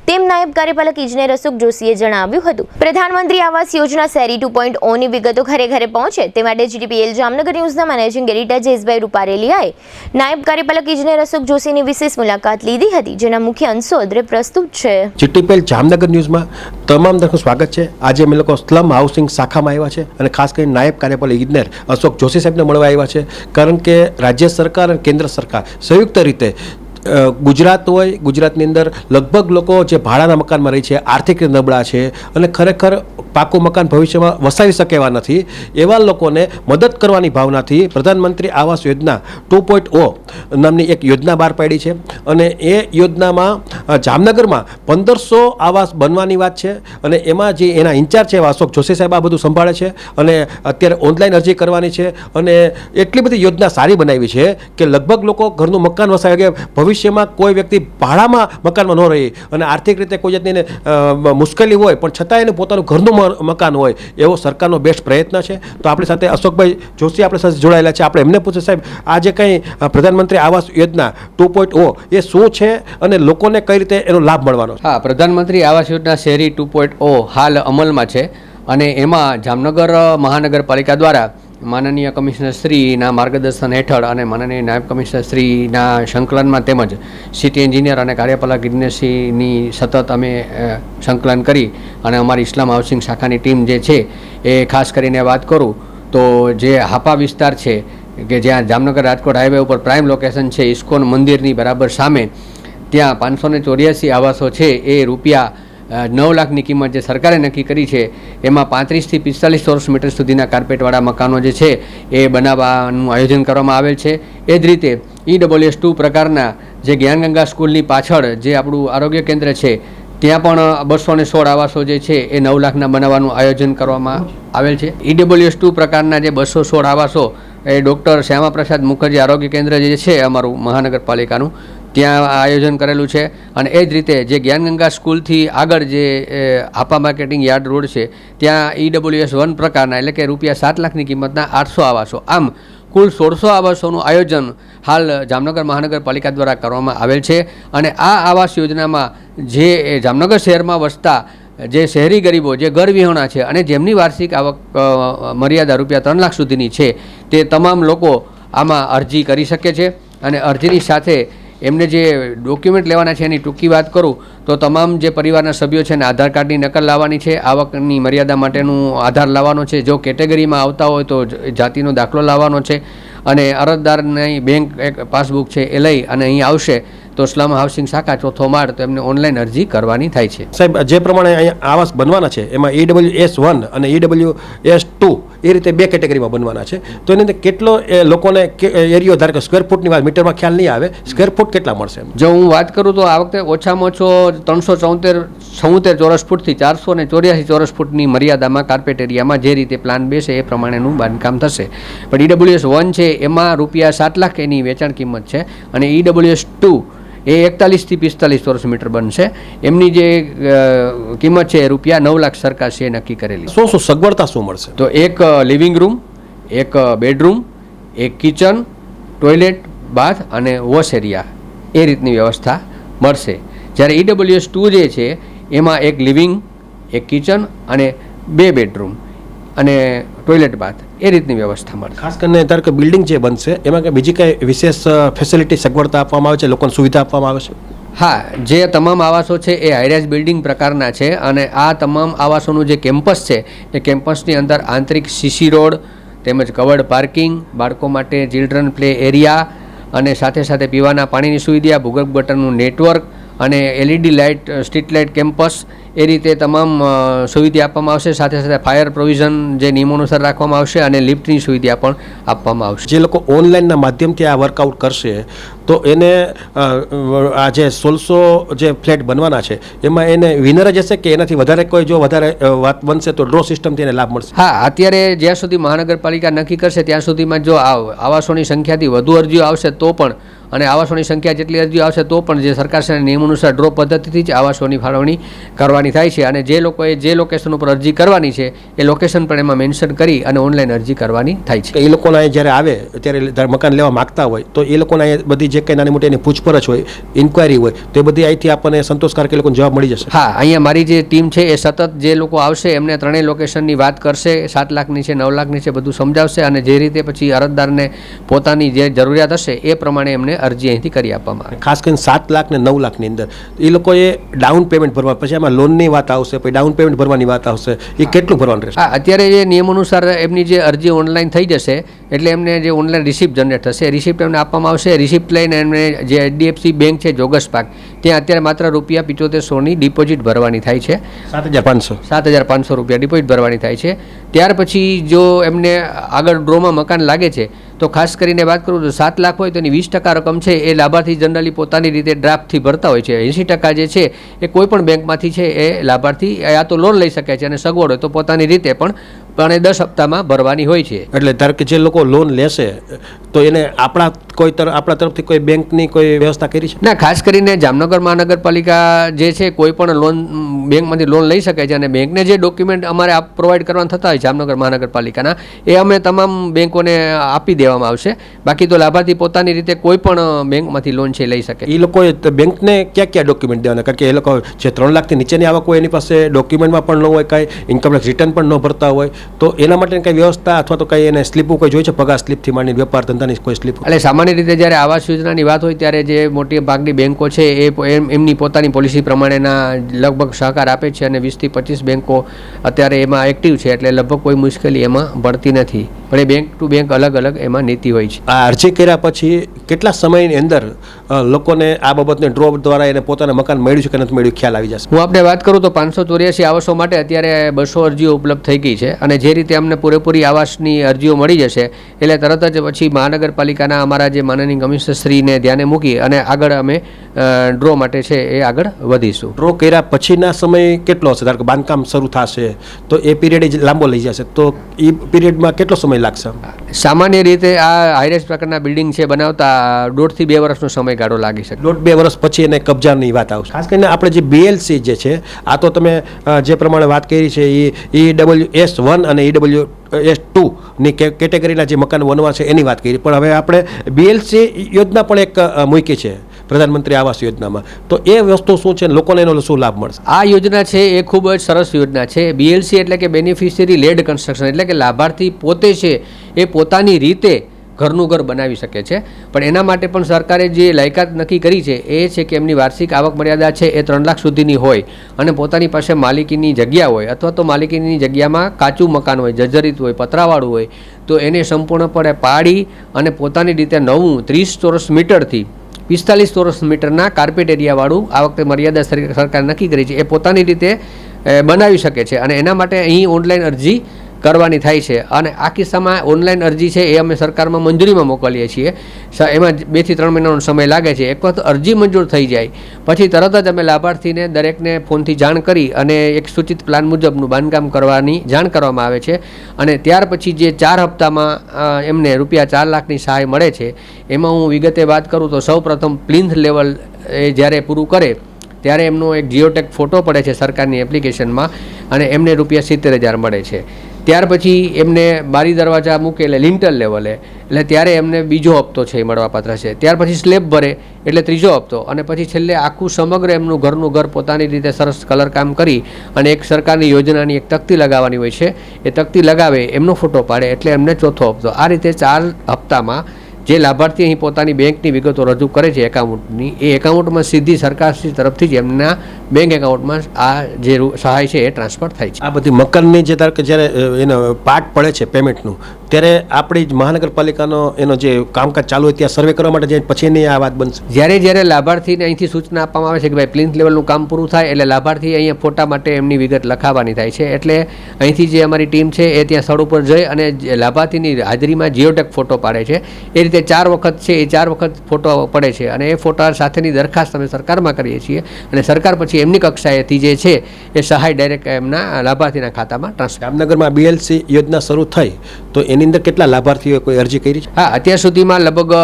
તેમ નાયબ કાર્યપાલક ઇજનેર અશોક જોશીએ જણાવ્યું હતું. પ્રધાનમંત્રી આવાસ યોજના શહેરી 2.0 ની વિગતો ઘરે ઘરે પહોંચે તે માટે GTPL જામનગર ન્યૂઝના મેનેજિંગ એડિટર જયેશભાઈ રૂપારેલિયાએ નાયબ કાર્યપાલક ઇજનેર અશોક જોશીની વિશેષ મુલાકાત લીધી હતી, જેના મુખ્ય અંશો અદ્રે પ્રસ્તુત છે. GTPL જામનગર ન્યૂઝમાં તમામ દર્શકોનું સ્વાગત છે. આજે અમે લોકો સ્લમ હાઉસિંગ શાખામાં આવ્યા છે અને ખાસ કરીને નાયબ કાર્યપાલક ઇજનેર અશોક જોશી સાહેબને મળવા આવ્યા છે, કારણ કે રાજ્ય સરકાર અને કેન્દ્ર સરકાર સંયુક્ત રીતે ગુજરાત હોય, ગુજરાતની અંદર લગભગ લોકો જે ભાડાના મકાનમાં રહે છે, આર્થિક રીતે નબળા છે અને ખરેખર પાકું મકાન ભવિષ્યમાં વસાવી શકે એવા નથી, એવા લોકોને મદદ કરવાની ભાવનાથી પ્રધાનમંત્રી આવાસ યોજના 2.0 નામની એક યોજના બહાર પાડી છે. અને એ યોજનામાં જામનગરમાં 1500 આવાસ બનવાની વાત છે અને એમાં જે એના ઇન્ચાર્જ છે એવા અશોક જોશી સાહેબ આ બધું સંભાળે છે અને અત્યારે ઓનલાઈન અરજી કરવાની છે. અને એટલી બધી યોજના સારી બનાવી છે કે લગભગ લોકો ઘરનું મકાન વસાવી કે ભવિષ્યમાં કોઈ વ્યક્તિ ભાડામાં મકાનમાં ન રહે અને આર્થિક રીતે કોઈ જાતની મુશ્કેલી હોય પણ છતાં એને પોતાનું ઘરનું મકાન હોય એવો સરકારનો બેસ્ટ પ્રયત્ન છે. તો આપણી સાથે અશોકભાઈ જોશી આપણી સાથે જોડાયેલા છે. આપણે એમને પૂછે, સાહેબ આ જે કંઈ પ્રધાનમંત્રી આવાસ યોજના 2.0 એ શું છે અને લોકોને કઈ રીતે એનો લાભ મળવાનો છે? હા, પ્રધાનમંત્રી આવાસ યોજના શહેરી 2.0 હાલ અમલમાં છે અને એમાં જામનગર મહાનગરપાલિકા દ્વારા માનનીય કમિશનર શ્રીના માર્ગદર્શન હેઠળ અને માનનીય નાયબ કમિશનર શ્રીના સંકલનમાં તેમજ સિટી એન્જિનિયર અને કાર્યપાલક ઇજનેરશ્રીની સતત અમે સંકલન કરી અને અમારી ઇસ્લામ હાઉસિંગ શાખાની ટીમ જે છે એ ખાસ કરીને વાત કરું તો જે હાપા વિસ્તાર છે કે જ્યાં જામનગર રાજકોટ હાઈવે ઉપર પ્રાઇમ લોકેશન છે, ઇસ્કોન મંદિરની બરાબર સામે, ત્યાં 584 આવાસો છે એ રૂપિયા 9 લાખની કિંમત જે સરકારે નક્કી કરી છે એમાં 35 થી 45 ચોરસ મીટર સુધીના કાર્પેટવાળા મકાનો જે છે એ બનાવવાનું આયોજન કરવામાં આવેલ છે. એ જ રીતે EWS2 પ્રકારના જે જ્ઞાનગંગા સ્કૂલની પાછળ જે આપણું આરોગ્ય કેન્દ્ર છે ત્યાં પણ 216 આવાસો જે છે એ 9 લાખના બનાવવાનું આયોજન કરવામાં આવેલ છે. EWS2 પ્રકારના જે 216 આવાસો એ ડૉક્ટર શ્યામાપ્રસાદ મુખર્જી આરોગ્ય કેન્દ્ર જે છે અમારું મહાનગરપાલિકાનું ત્યાં આયોજન કરેલું છે. અને એ જ રીતે જે જ્ઞાનગંગા સ્કૂલથી આગળ જે હાપા માર્કેટિંગ યાર્ડ રોડ છે ત્યાં EWS1 પ્રકારના એટલે કે ₹7 લાખની કિંમતના 800 આવાસો, આમ કુલ 1600 આવાસોનું આયોજન હાલ જામનગર મહાનગરપાલિકા દ્વારા કરવામાં આવેલ છે. અને આ આવાસ યોજનામાં જે જામનગર શહેરમાં વસતા જે શહેરી ગરીબો જે ઘર વિહોણા છે અને જેમની વાર્ષિક આવક મર્યાદા ₹3 લાખ સુધીની છે તે તમામ લોકો આમાં અરજી કરી શકે છે. અને અરજીની સાથે એમને જે ડોક્યુમેન્ટ લેવાના છે એની ટૂંકી વાત કરું તો તમામ જે પરિવારના સભ્યો છે એને આધાર કાર્ડની નકલ લાવવાની છે, આવકની મર્યાદા માટેનું આધાર લાવવાનો છે, જો કેટેગરીમાં આવતા હોય તો જાતિનો દાખલો લાવવાનો છે, અને અરજદારની બેંક એક પાસબુક છે એ લઈ અને અહીં આવશે તો સ્લમ હાઉસિંગ શાખા 4થો માળ તો એમને ઓનલાઈન અરજી કરવાની થાય છે. સાહેબ, જે પ્રમાણે અહીંયા આવાસ બનવાના છે એમાં EWS1 અને EWS2 એ રીતે 2 કેટેગરીમાં બનવાના છે, તો એની અંદર કેટલો લોકોને એરિયો ધારો કે સ્ક્વેર ફૂટની વાત મીટરમાં ખ્યાલ નહીં આવે, સ્ક્વેર ફૂટ કેટલા મળશે? જો હું વાત કરું તો આ વખતે ઓછામાં ઓછો 374 ચોરસ ફૂટથી 484 ચોરસ ફૂટની મર્યાદામાં કાર્પેટ એરિયામાં જે રીતે પ્લાન બેસે એ પ્રમાણેનું બાંધકામ થશે. પણ EWS1 છે એમાં રૂપિયા 7 લાખ એની વેચાણ કિંમત છે, અને EWS2 એ 41 થી 45 ચોરસ મીટર બનશે. એમની જે કિંમત છે એ રૂપિયા 9 લાખ સરકારશ્રીએ નક્કી કરેલી. શું સગવડતા શું મળશે? તો એક લિવિંગ રૂમ, એક બેડરૂમ, એક કિચન, ટોયલેટ, બાથ અને વોશ એરિયા એ રીતની વ્યવસ્થા મળશે. જ્યારે EWS2 જે છે એમાં એક લિવિંગ, એક કિચન અને 2 બેડરૂમ અને ટોયલેટ બાથ એ રીતની વ્યવસ્થા મળશે. ખાસ કરીને ધારો કે બિલ્ડિંગ જે બનશે એમાં કે બીજી કઈ વિશેષ ફેસિલિટી સગવડતા આપવામાં આવે છે, લોકોને સુવિધા આપવામાં આવે છે? હા, જે તમામ આવાસો છે એ હાઈરાઇઝ બિલ્ડિંગ પ્રકારના છે, અને આ તમામ આવાસોનું જે કેમ્પસ છે એ કેમ્પસની અંદર આંતરિક સીસી રોડ તેમજ કવર્ડ પાર્કિંગ, બાળકો માટે ચિલ્ડ્રન પ્લે એરિયા અને સાથે સાથે પીવાના પાણીની સુવિધા, ભૂગર્ભ ગટરનું નેટવર્ક અને LED light, street light campus એ રીતે તમામ સુવિધા આપવામાં આવશે. સાથે સાથે ફાયર પ્રોવિઝન જે નિયમો અનુસાર રાખવામાં આવશે અને લિફ્ટની સુવિધા પણ આપવામાં આવશે. જે લોકો ઓનલાઈનના માધ્યમથી આ વર્કઆઉટ કરશે તો એને આ જે 1600 જે ફ્લેટ બનવાના છે એમાં એને વિનર જ હશે કે એનાથી વધારે કોઈ જો વધારે વાત બનશે તો ડ્રો સિસ્ટમથી એને લાભ મળશે? હા, અત્યારે જ્યાં સુધી મહાનગરપાલિકા નક્કી કરશે ત્યાં સુધીમાં જો આવાસોની સંખ્યાથી વધુ અરજીઓ આવશે તો પણ, અને આવાસોની સંખ્યા જેટલી અરજીઓ આવશે તો પણ જે સરકારના નિયમ અનુસાર ડ્રો પદ્ધતિથી જ આવાસોની ફાળવણી કરવાની થાય છે, અને જે લોકોએ જે લોકેશન ઉપર અરજી કરવાની છે એ લોકેશન પણ એમાં મેન્શન કરી અને ઓનલાઈન અરજી કરવાની થાય છે. એ લોકોને જ્યારે આવે ત્યારે મકાન લેવા માગતા હોય તો એ લોકોને બધી જે કંઈ નાની મોટી એની પૂછપરછ હોય, ઇન્ક્વાયરી હોય તો એ બધી અહીંથી આપણને સંતોષકારક એ લોકોને જવાબ મળી જશે? હા, અહીંયા મારી જે ટીમ છે એ સતત જે લોકો આવશે એમને 3 લોકેશનની વાત કરશે, 7 લાખની છે, 9 લાખની છે, બધું સમજાવશે, અને જે રીતે પછી અરજદારને પોતાની જે જરૂરિયાત હશે એ પ્રમાણે એમને અરજી અહીંથી કરી આપવામાં આવે. ખાસ કરીને 7 લાખ ને 9 લાખની અંદર એ લોકોએ ડાઉન પેમેન્ટ ભરવા, પછી એમાં લોનની વાત આવશે, પછી ડાઉન પેમેન્ટ ભરવાની વાત આવશે, એ કેટલું ભરવાનું રહેશે? હા, અત્યારે જે નિયમ અનુસાર એમની જે અરજી ઓનલાઈન થઈ જશે એટલે એમને જે ઓનલાઈન રિસિપ્ટ જનરેટ થશે, રિસિપ્ટ એમને આપવામાં આવશે. રિસિપ્ટ લઈને એમને જે HDFC બેંક છે જોગસ પાક ત્યાં અત્યારે માત્ર ₹7500ની ડિપોઝિટ ભરવાની થાય છે. 7,500 રૂપિયા ડિપોઝિટ ભરવાની થાય છે. ત્યાર પછી જો એમને આગળ ડ્રોમાં મકાન લાગે છે તો ખાસ કરીને વાત કરું તો 7 લાખ હોય તો એની 20% રકમ છે એ લાભાર્થી જનરલી પોતાની રીતે ડ્રાફ્ટથી ભરતા હોય છે. 80% જે છે એ કોઈ પણ બેંકમાંથી છે એ લાભાર્થી આ તો લોન લઈ શકે છે, અને સગવડ હોય તો પોતાની રીતે પણ 10 હપ્તામાં ભરવાની હોય છે. એટલે ધારો કે જે લોકો લોન લેશે તો એને આપણા તરફથી કોઈ બેંકની કોઈ વ્યવસ્થા કરી છે? ના, ખાસ કરીને જામનગર મહાનગરપાલિકા જે છે કોઈ પણ લોન બેંકમાંથી લોન લઈ શકે છે, અને બેંકને જે ડોક્યુમેન્ટ અમારે પ્રોવાઈડ કરવાના થતા હોય જામનગર મહાનગરપાલિકાના એ અમે તમામ બેંકોને આપી દેવામાં આવશે. બાકી તો લાભાર્થી પોતાની રીતે કોઈ પણ બેંકમાંથી લોન છે લઈ શકે. એ લોકોએ બેંકને ક્યાં ડોક્યુમેન્ટ દેવાના? કારણ કે એ લોકો જે 3 લાખથી નીચેની આવક હોય એની પાસે ડોક્યુમેન્ટમાં પણ ન હોય, કાંઈ ઇન્કમટેક્સ રિટર્ન પણ ન ભરતા હોય, તો એના માટે કઈ વ્યવસ્થા અથવા તો કઈ એને સ્લીપો કોઈ જોઈ છે? પગાર સ્લીપથી માંડી વેપાર ધંધાની કોઈ સ્લીપ? એટલે સામાન્ય રીતે જ્યારે આવાસ યોજનાની વાત હોય ત્યારે જે મોટી ભાગની બેંકો છે એ એમની પોતાની પોલિસી પ્રમાણેના લગભગ સહકાર આપે છે, અને 20 થી 25 બેંકો અત્યારે એમાં એક્ટિવ છે, એટલે લગભગ કોઈ મુશ્કેલી એમાં પડતી નથી. પણ એ બેંક ટુ બેંક અલગ અલગ એમાં નીતિ હોય છે. આ અરજી કર્યા પછી કેટલા સમયની અંદર લોકોને આ બાબતને ડ્રો દ્વારા એને પોતાના મકાન મળ્યું છે કે નથી મળ્યું ખ્યાલ આવી જશે? હું આપણે વાત કરું તો 584 આવાસો માટે અત્યારે 200 અરજીઓ ઉપલબ્ધ થઈ ગઈ છે, અને જે રીતે અમને પૂરેપૂરી આવાસની અરજીઓ મળી જશે એટલે તરત જ પછી મહાનગરપાલિકાના અમારા જે માનનીય કમિશનરશ્રીને ધ્યાને મૂકી અને આગળ અમે ડ્રો માટે છે એ આગળ વધીશું. ડ્રો કર્યા પછીના સમય કેટલો હશે? ધારો કે બાંધકામ શરૂ થશે તો એ પીરિયડ લાંબો લઈ જશે, તો એ પીરિયડમાં કેટલો સમય લાગશે? સામાન્ય રીતે આ હાઈરાઇઝ પ્રકારના બિલ્ડિંગ છે બનાવતા 1.5 થી 2 વર્ષનો સમયગાળો લાગી શકે. 1.5-2 વર્ષ પછી એને કબજાની વાત આવશે. ખાસ કરીને આપણે જે BLC જે છે, આ તો તમે જે પ્રમાણે વાત કરી છે એ EWS1 અને EWS2 ની કેટેગરીના જે મકાન બનવા છે એની વાત કરી, પણ હવે આપણે BLC યોજના પણ એક મૂકી છે પ્રધાનમંત્રી આવાસ યોજનામાં, તો એ વસ્તુ શું છે, લોકોને એનો શું લાભ મળશે? આ યોજના છે એ ખૂબ જ સરસ યોજના છે. BLC એટલે કે બેનિફિશિયરી લેડ કન્સ્ટ્રક્શન, એટલે કે લાભાર્થી પોતે છે એ પોતાની રીતે ઘરનું ઘર બનાવી શકે છે. પણ એના માટે પણ સરકારે જે લાયકાત નક્કી કરી છે એ છે કે એમની વાર્ષિક આવક મર્યાદા છે એ 3 લાખ સુધીની હોય અને પોતાની પાસે માલિકીની જગ્યા હોય અથવા તો માલિકીની જગ્યામાં કાચું મકાન હોય, જર્જરિત હોય, પતરાવાળું હોય તો એને સંપૂર્ણપણે પાડી અને પોતાની રીતે નવું 30 ચોરસ મીટરથી 45 ચોરસ મીટરના કાર્પેટ એરિયાવાળું આ વખતે મર્યાદા સરકારે નક્કી કરી છે એ પોતાની રીતે બનાવી શકે છે. અને એના માટે અહીં ઓનલાઈન અરજી કરવાની થાય છે અને આ કિસ્સામાં ઓનલાઈન અરજી છે એ અમે સરકારમાં મંજૂરીમાં મોકલીએ છીએ. એમાં 2 થી 3 મહિનાનો સમય લાગે છે. એક વખત અરજી મંજૂર થઈ જાય પછી તરત જ અમે લાભાર્થીને દરેકને ફોનથી જાણ કરી અને એક સૂચિત પ્લાન મુજબનું બાંધકામ કરવાની જાણ કરવામાં આવે છે. અને ત્યાર પછી જે 4 હપ્તામાં એમને રૂપિયા 4 લાખની સહાય મળે છે એમાં હું વિગતે વાત કરું તો સૌપ્રથમ પ્લિન્થ લેવલ એ જ્યારે પૂરું કરે ત્યારે એમનો એક જીઓટેક ફોટો પડે છે સરકારની એપ્લિકેશનમાં અને એમને રૂપિયા 70,000 મળે છે. ત્યાર પછી એમને બારી દરવાજા મૂકે એટલે લિન્ટલ લેવલે એટલે ત્યારે એમને બીજો હપ્તો છે એ મળવાપાત્ર છે. ત્યાર પછી સ્લેબ ભરે એટલે ત્રીજો હપ્તો અને પછી છેલ્લે આખું સમગ્ર એમનું ઘરનું ઘર પોતાની રીતે સરસ કલરકામ કરી અને એક સરકારની યોજનાની એક તકતી લગાવવાની હોય છે. એ તકતી લગાવે એમનો ફોટો પાડે એટલે એમને ચોથો હપ્તો. આ રીતે 4 હપ્તામાં જે લાભાર્થી અહીં પોતાની બેંકની વિગતો રજૂ કરે છે એકાઉન્ટની એ એકાઉન્ટમાં સીધી સરકારશ્રી તરફથી જ એમના બેંક એકાઉન્ટમાં આ જે સહાય છે એ ટ્રાન્સફર થાય છે. આ બધી મકાનની જે ધારો કે જ્યારે એનો પાર્ટ પડે છે પેમેન્ટનું ત્યારે આપણી જ મહાનગરપાલિકાનો એનો જે કામકાજ ચાલુ હોય ત્યાં સર્વે કરવા માટે પછી એની આ વાત બનશે. જ્યારે લાભાર્થીને અહીંથી સૂચના આપવામાં આવે છે કે ભાઈ પ્લિન્થ લેવલનું કામ પૂરું થાય એટલે લાભાર્થી અહીંયા ફોટા માટે એમની વિગત લખાવવાની થાય છે. એટલે અહીંથી જે અમારી ટીમ છે એ ત્યાં સ્થળ ઉપર જઈ અને લાભાર્થીની હાજરીમાં જીઓટેક ફોટો પાડે છે. એ રીતે 4 વખત છે એ 4 વખત ફોટો પડે છે અને એ ફોટા સાથેની દરખાસ્ત અમે સરકારમાં કરીએ છીએ અને સરકાર પછી એમની કક્ષાએથી જે છે એ સહાય ડાયરેક્ટ એમના લાભાર્થીના ખાતામાં ટ્રાન્સફર. જામનગરમાં BLC યોજના શરૂ થઈ તો એની અંદર કેટલા લાભાર્થીઓએ કોઈ અરજી કરી છે? હા, અત્યાર સુધીમાં લગભગ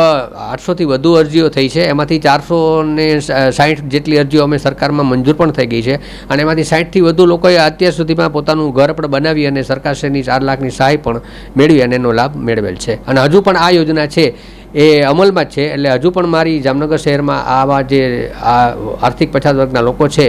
800થી વધુ અરજીઓ થઈ છે. એમાંથી 460 જેટલી અરજીઓ અમે સરકારમાં મંજૂર પણ થઈ ગઈ છે અને એમાંથી 60થી વધુ લોકોએ અત્યાર સુધીમાં પોતાનું ઘર પણ બનાવી અને સરકારશ્રીની 4 લાખની સહાય પણ મેળવી અને એનો લાભ મેળવેલ છે. અને હજુ પણ આ યોજના છે એ અમલમાં જ છે. એટલે હજુ પણ મારી જામનગર શહેરમાં આવા જે આ આર્થિક પછાત વર્ગના લોકો છે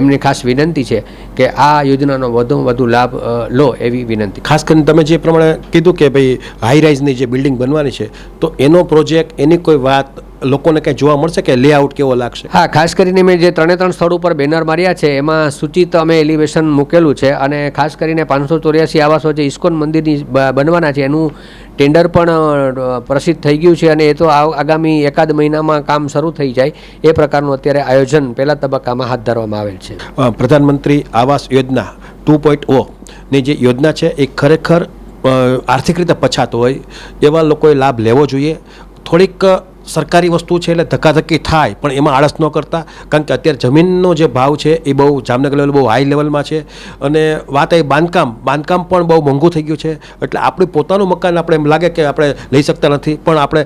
એમની ખાસ વિનંતી છે કે આ યોજનાનો વધુમાં વધુ લાભ લો એવી વિનંતી. ખાસ કરીને તમે જે પ્રમાણે કીધું કે ભાઈ હાઈ રાઇઝની જે બિલ્ડિંગ બનવાની છે તો એનો પ્રોજેક્ટ એની કોઈ વાત લોકોને કંઈ જોવા મળશે કે લેઆઉટ કેવો લાગશે? હા, ખાસ કરીને મેં જે 3 સ્થળ ઉપર બેનર માર્યા છે એમાં સૂચિત અમે એલિવેશન મૂકેલું છે અને ખાસ કરીને 584 આવાસો જે ઇસ્કોન મંદિરની બનવાના છે એનું ટેન્ડર પણ પ્રસિદ્ધ થઈ ગયું છે અને એ તો આગામી 1 મહિનામાં કામ શરૂ થઈ જાય એ પ્રકારનું અત્યારે આયોજન પહેલા તબક્કામાં હાથ ધરવામાં આવેલ છે. પ્રધાનમંત્રી આવાસ યોજના 2.0 ની જે યોજના છે એ ખરેખર આર્થિક રીતે પછાત હોય એવા લોકોએ લાભ લેવો જોઈએ. થોડીક સરકારી વસ્તુ છે એટલે ધક્કાધક્કી થાય પણ એમાં આળસ ન કરતા, કારણ કે અત્યારે જમીનનો જે ભાવ છે એ બહુ જામનગર લેવલ બહુ હાઈ લેવલમાં છે અને વાત એ બાંધકામ પણ બહુ મોંઘું થઈ ગયું છે. એટલે આપણું પોતાનું મકાન આપણે એમ લાગે કે આપણે લઈ શકતા નથી પણ આપણે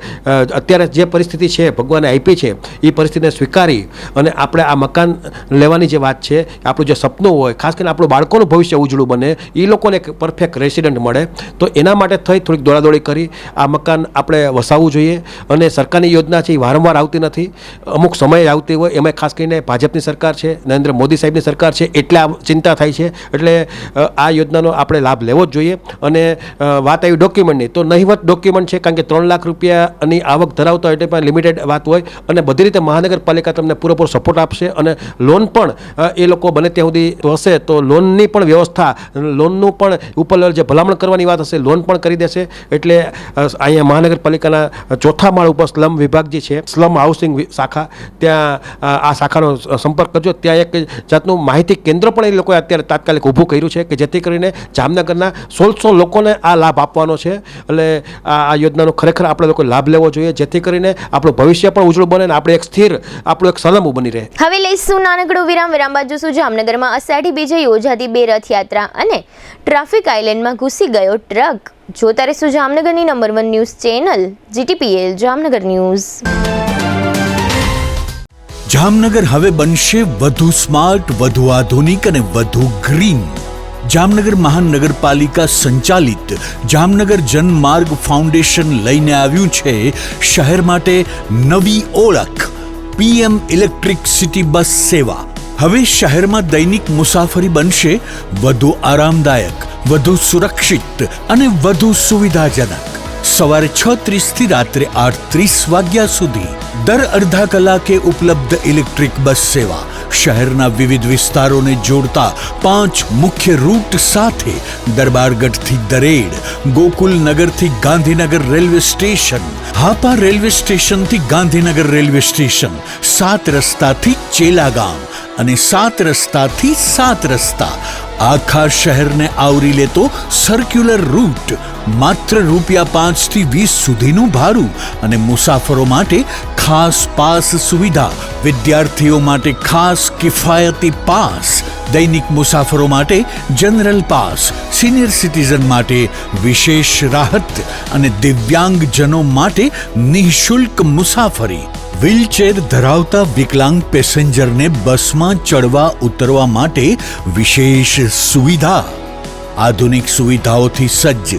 અત્યારે જે પરિસ્થિતિ છે ભગવાને આપી છે એ પરિસ્થિતિને સ્વીકારી અને આપણે આ મકાન લેવાની જે વાત છે આપણું જે સપનું હોય ખાસ કરીને આપણું બાળકોનું ભવિષ્ય ઉજળું બને એ લોકોને એક પરફેક્ટ રેસિડન્ટ મળે તો એના માટે થઈ થોડીક દોડાદોડી કરી આ મકાન આપણે વસાવવું જોઈએ. અને સરકારની યોજના છે એ વારંવાર આવતી નથી, અમુક સમયે આવતી હોય. એમાં ખાસ કરીને ભાજપની સરકાર છે, નરેન્દ્ર મોદી સાહેબની સરકાર છે એટલે આ ચિંતા થાય છે. એટલે આ યોજનાનો આપણે લાભ લેવો જ જોઈએ. અને વાત આવી ડોક્યુમેન્ટની તો નહિવત ડોક્યુમેન્ટ છે કારણ કે 3 લાખ રૂપિયાની આવક ધરાવતા હોય એટલે પણ લિમિટેડ વાત હોય અને બધી રીતે મહાનગરપાલિકા તમને પૂરેપૂરો સપોર્ટ આપશે અને લોન પણ એ લોકો બને ત્યાં સુધી હશે તો લોનની પણ વ્યવસ્થા, લોનનું પણ ઉપર જે ભલામણ કરવાની વાત હશે લોન પણ કરી દેશે. એટલે અહીંયા મહાનગરપાલિકાના 4થા માળ ઉપર સ્લમ વિભાગ જે છે સ્લમ હાઉસિંગ શાખા ત્યાં આ શાખાનો સંપર્ક કરજો. ત્યાં એક જાતનું માહિતી કેન્દ્ર પણ એ લોકોએ અત્યારે તાત્કાલિક ઊભું કર્યું છે કે જેથી કરીને જામનગરના 1600 લોકોને આ લાભ આપવાનો છે. એટલે આ યોજનાનો ખરેખર આપણે લોકો લાભ લેવો જોઈએ જેથી કરીને આપણું ભવિષ્ય પણ ઉજળું બને અને આપણે એક સ્થિર આપણું એક સલમું બની રહે. હવે લઈશું નાનકડું વિરામ બાદ જોશું જામનગરમાં અષાઢી બીજે યોજાતી 2 રથયાત્રા અને ટ્રાફિક આઇલેન્ડમાં ઘૂસી ગયો ટ્રક. જોતા રહેશું જામનગરની number 1 news channel GTPL Jamnagar news. Jamnagar હવે બનશે વધુ સ્માર્ટ, વધુ આધુનિક અને વધુ ગ્રીન. જામનગર મહાનગરપાલિકા સંચાલિત જામનગર જનમાર્ગ ફાઉન્ડેશન લઈને આવ્યું છે શહેર માટે નવી ઓળખ PM ઇલેક્ટ્રિક સિટી બસ સેવા. હવે શહેરમાં દૈનિક મુસાફરી બનશે વધુ આરામદાયક, વધુ સુરક્ષિત અને વધુ સુવિધાજનક. સવારે 6:30 થી રાત્રે 8:30 વાગ્યા સુધી. દર અડધા કલાકે ઉપલબ્ધ ઇલેક્ટ્રિક બસ સેવા. શહેરના વિવિધ વિસ્તારોને જોડતા 5 મુખ્ય રૂટ સાથે દરબારગઢથી દરેડ, ગોકુલનગરથી Gandhinagar railway station, Hapa railway સ્ટેશનથી ગાંધીનગર રેલવે સ્ટેશન, 7 રસ્તાથી ચેલાગામ અને 7 રસ્તાથી 7 રસ્તા. આખા શહેરને આવરી લેતો સર્ક્યુલર રૂટ. માત્ર ₹5 થી 20 સુધીનું ભાડું અને મુસાફરો માટે ખાસ પાસ સુવિધા. વિદ્યાર્થીઓ માટે ખાસ કિફાયતી પાસ, દૈનિક મુસાફરો માટે જનરલ પાસ, સિનિયર સિટીઝન માટે વિશેષ રાહત અને દિવ્યાંગજનો માટે નિઃશુલ્ક મુસાફરી. વ્હીલચેર ધરાવતા વિકલાંગ પેસેન્જરને બસમાં ચડવા ઉતરવા માટે વિશેષ સુવિધા. આધુનિક સુવિધાઓથી સજ્જ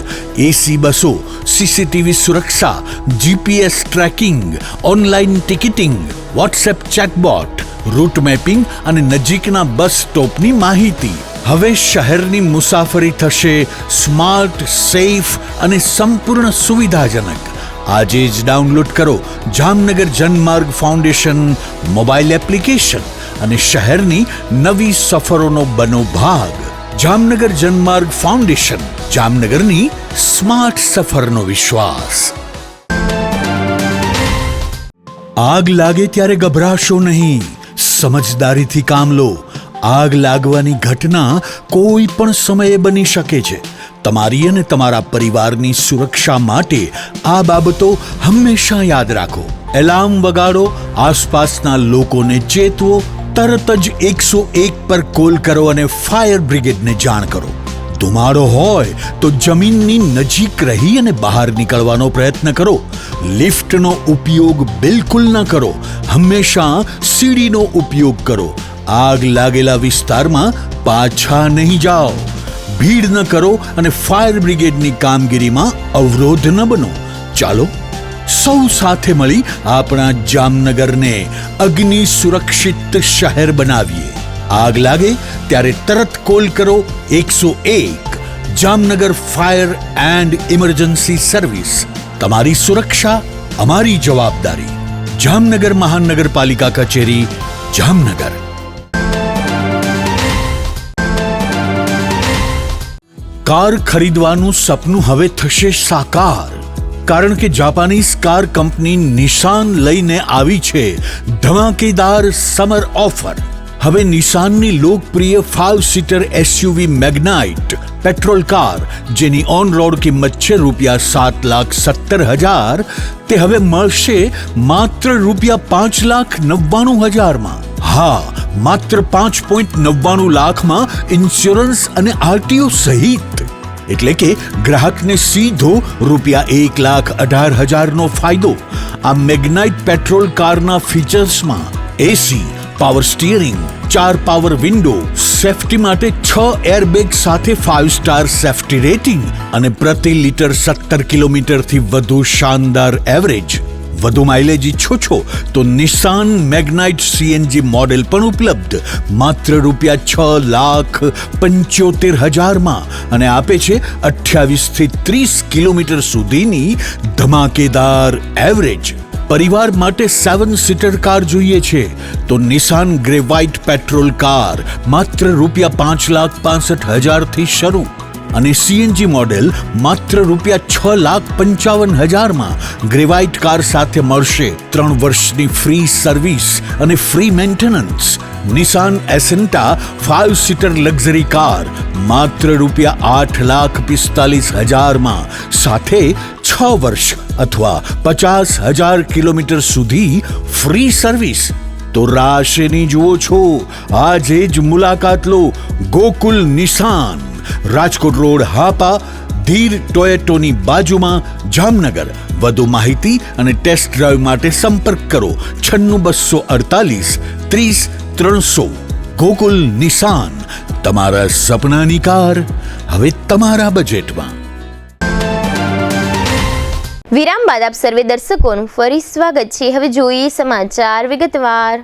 એસી બસો, સીસીટીવી સુરક્ષા, GPS tracking, online ticketing, WhatsApp chatbot, route mapping અને નજીકના બસ સ્ટોપની માહિતી. હવે શહેરની મુસાફરી થશે સ્માર્ટ, સેફ અને સંપૂર્ણ સુવિધાજનક. આજે જ ડાઉનલોડ કરો Jamnagar Janmarg foundation mobile application અને શહેરની નવી સફરોનો બનો ભાગ. જામનગર જનમાર્ગ ફાઉન્ડેશન, જામનગરની સ્માર્ટ સફરનો વિશ્વાસ. આગ લાગે ત્યારે ગભરાશો નહીં, સમજદારીથી કામ લો. આગ લાગવાની ઘટના કોઈ પણ સમયે બની શકે છે. તમારી અને તમારા પરિવારની સુરક્ષા માટે આ બાબતો હંમેશા યાદ રાખો. એલાર્મ વગાડો, આસપાસના લોકોને ચેતવો, તરત જ 101 પર કોલ કરો અને ફાયર બ્રિગેડને જાણ કરો. ધુમાડો હોય તો જમીનની નજીક રહી અને બહાર નીકળવાનો પ્રયત્ન કરો. લિફ્ટનો ઉપયોગ બિલકુલ ન કરો. હંમેશા સીડીનો ઉપયોગ કરો. આગ લાગેલા વિસ્તારમાં પાછા નહીં જાઓ. ભીડ ન કરો અને ફાયર બ્રિગેડની કામગીરીમાં અવરોધ ન બનો. ચાલો સૌ સાથે મળી આપણા જામનગરને અગ્નિ સુરક્ષિત શહેર બનાવીએ. આગ લાગે ત્યારે તરત કોલ કરો 101. Jamnagar fire and emergency service. તમારી સુરક્ષા અમારી જવાબદારી. જામનગર મહાનગરપાલિકા કચેરી, જામનગર. કાર ખરીદવાનું સપનું હવે થશે સાકાર, કારણ કે જાપાનીઝ કાર કંપની નિશાન લઈને આવી છે ધમાકેદાર સમર ઓફર. હવે નિશાનની લોકપ્રિય 5 સીટર એસયુવી મેગ્નાઇટ પેટ્રોલ કાર, જેની ઓન રોડ કિંમત છે ₹7,70,000, તે હવે મળશે માત્ર ₹5,99,000 હા, માત્ર 5.99 લાખમાં ઇન્સ્યોરન્સ અને આરટીઓ સહિત. એટલે કે ગ્રાહકને સીધો ₹1,18,000 નો ફાયદો. આ મેગ્નાઇટ પેટ્રોલ કારના ફીચર્સમાં AC, power steering, 4 power window, safety માટે 6 એરબેગ સાથે 5 સ્ટાર સેફટી રેટિંગ અને પ્રતિ લિટર 17 કિલોમીટરથી વધુ શાનદાર એવરેજ. વધુ માઇલેજ ઈચ્છો છો તો નિશાન મેગ્નાઇટ સીએનજી મોડેલ પણ ઉપલબ્ધ માત્ર ₹6,75,000 અને આપે છે 28 થી 30 કિલોમીટર સુધીની ધમાકેદાર એવરેજ. પરિવાર માટે 7 સીટર કાર જોઈએ છે તો નિશાન ગ્રે વ્હાઇટ પેટ્રોલ કાર માત્ર ₹5,65,000 થી શરૂ અને સીએનજી મોડેલ માત્ર ₹6,55,000 ગ્રે વ્હાઇટ કાર સાથે મળશે 3 વર્ષની ફ્રી સર્વિસ અને ફ્રી મેન્ટેનન્સ. નિશાન એસેન્ટા 5 સીટર લક્ઝરી કાર માત્ર ₹8,45,000 સાથે 6 વર્ષ અથવા 50,000 કિલોમીટર સુધી ફ્રી સર્વિસ. તો રાશેની જુઓ છો, આજે જ મુલાકાત લો ગોકુલ નિશાન, રાજકોટ રોડ, હાપા, ધીર ટોયેટોની બાજુમાં, જામનગર. વધુ માહિતી અને ટેસ્ટ ડ્રાઈવ માટે સંપર્ક કરો 96 248 30 300. ગોકુલ નિશાન, તમારા સપનાની કાર હવે તમારા બજેટમાં. વિરામ બાદ આપ સર્વે દર્શકોનું ફરી સ્વાગત છે. હવે જોઈએ સમાચાર વિગતવાર.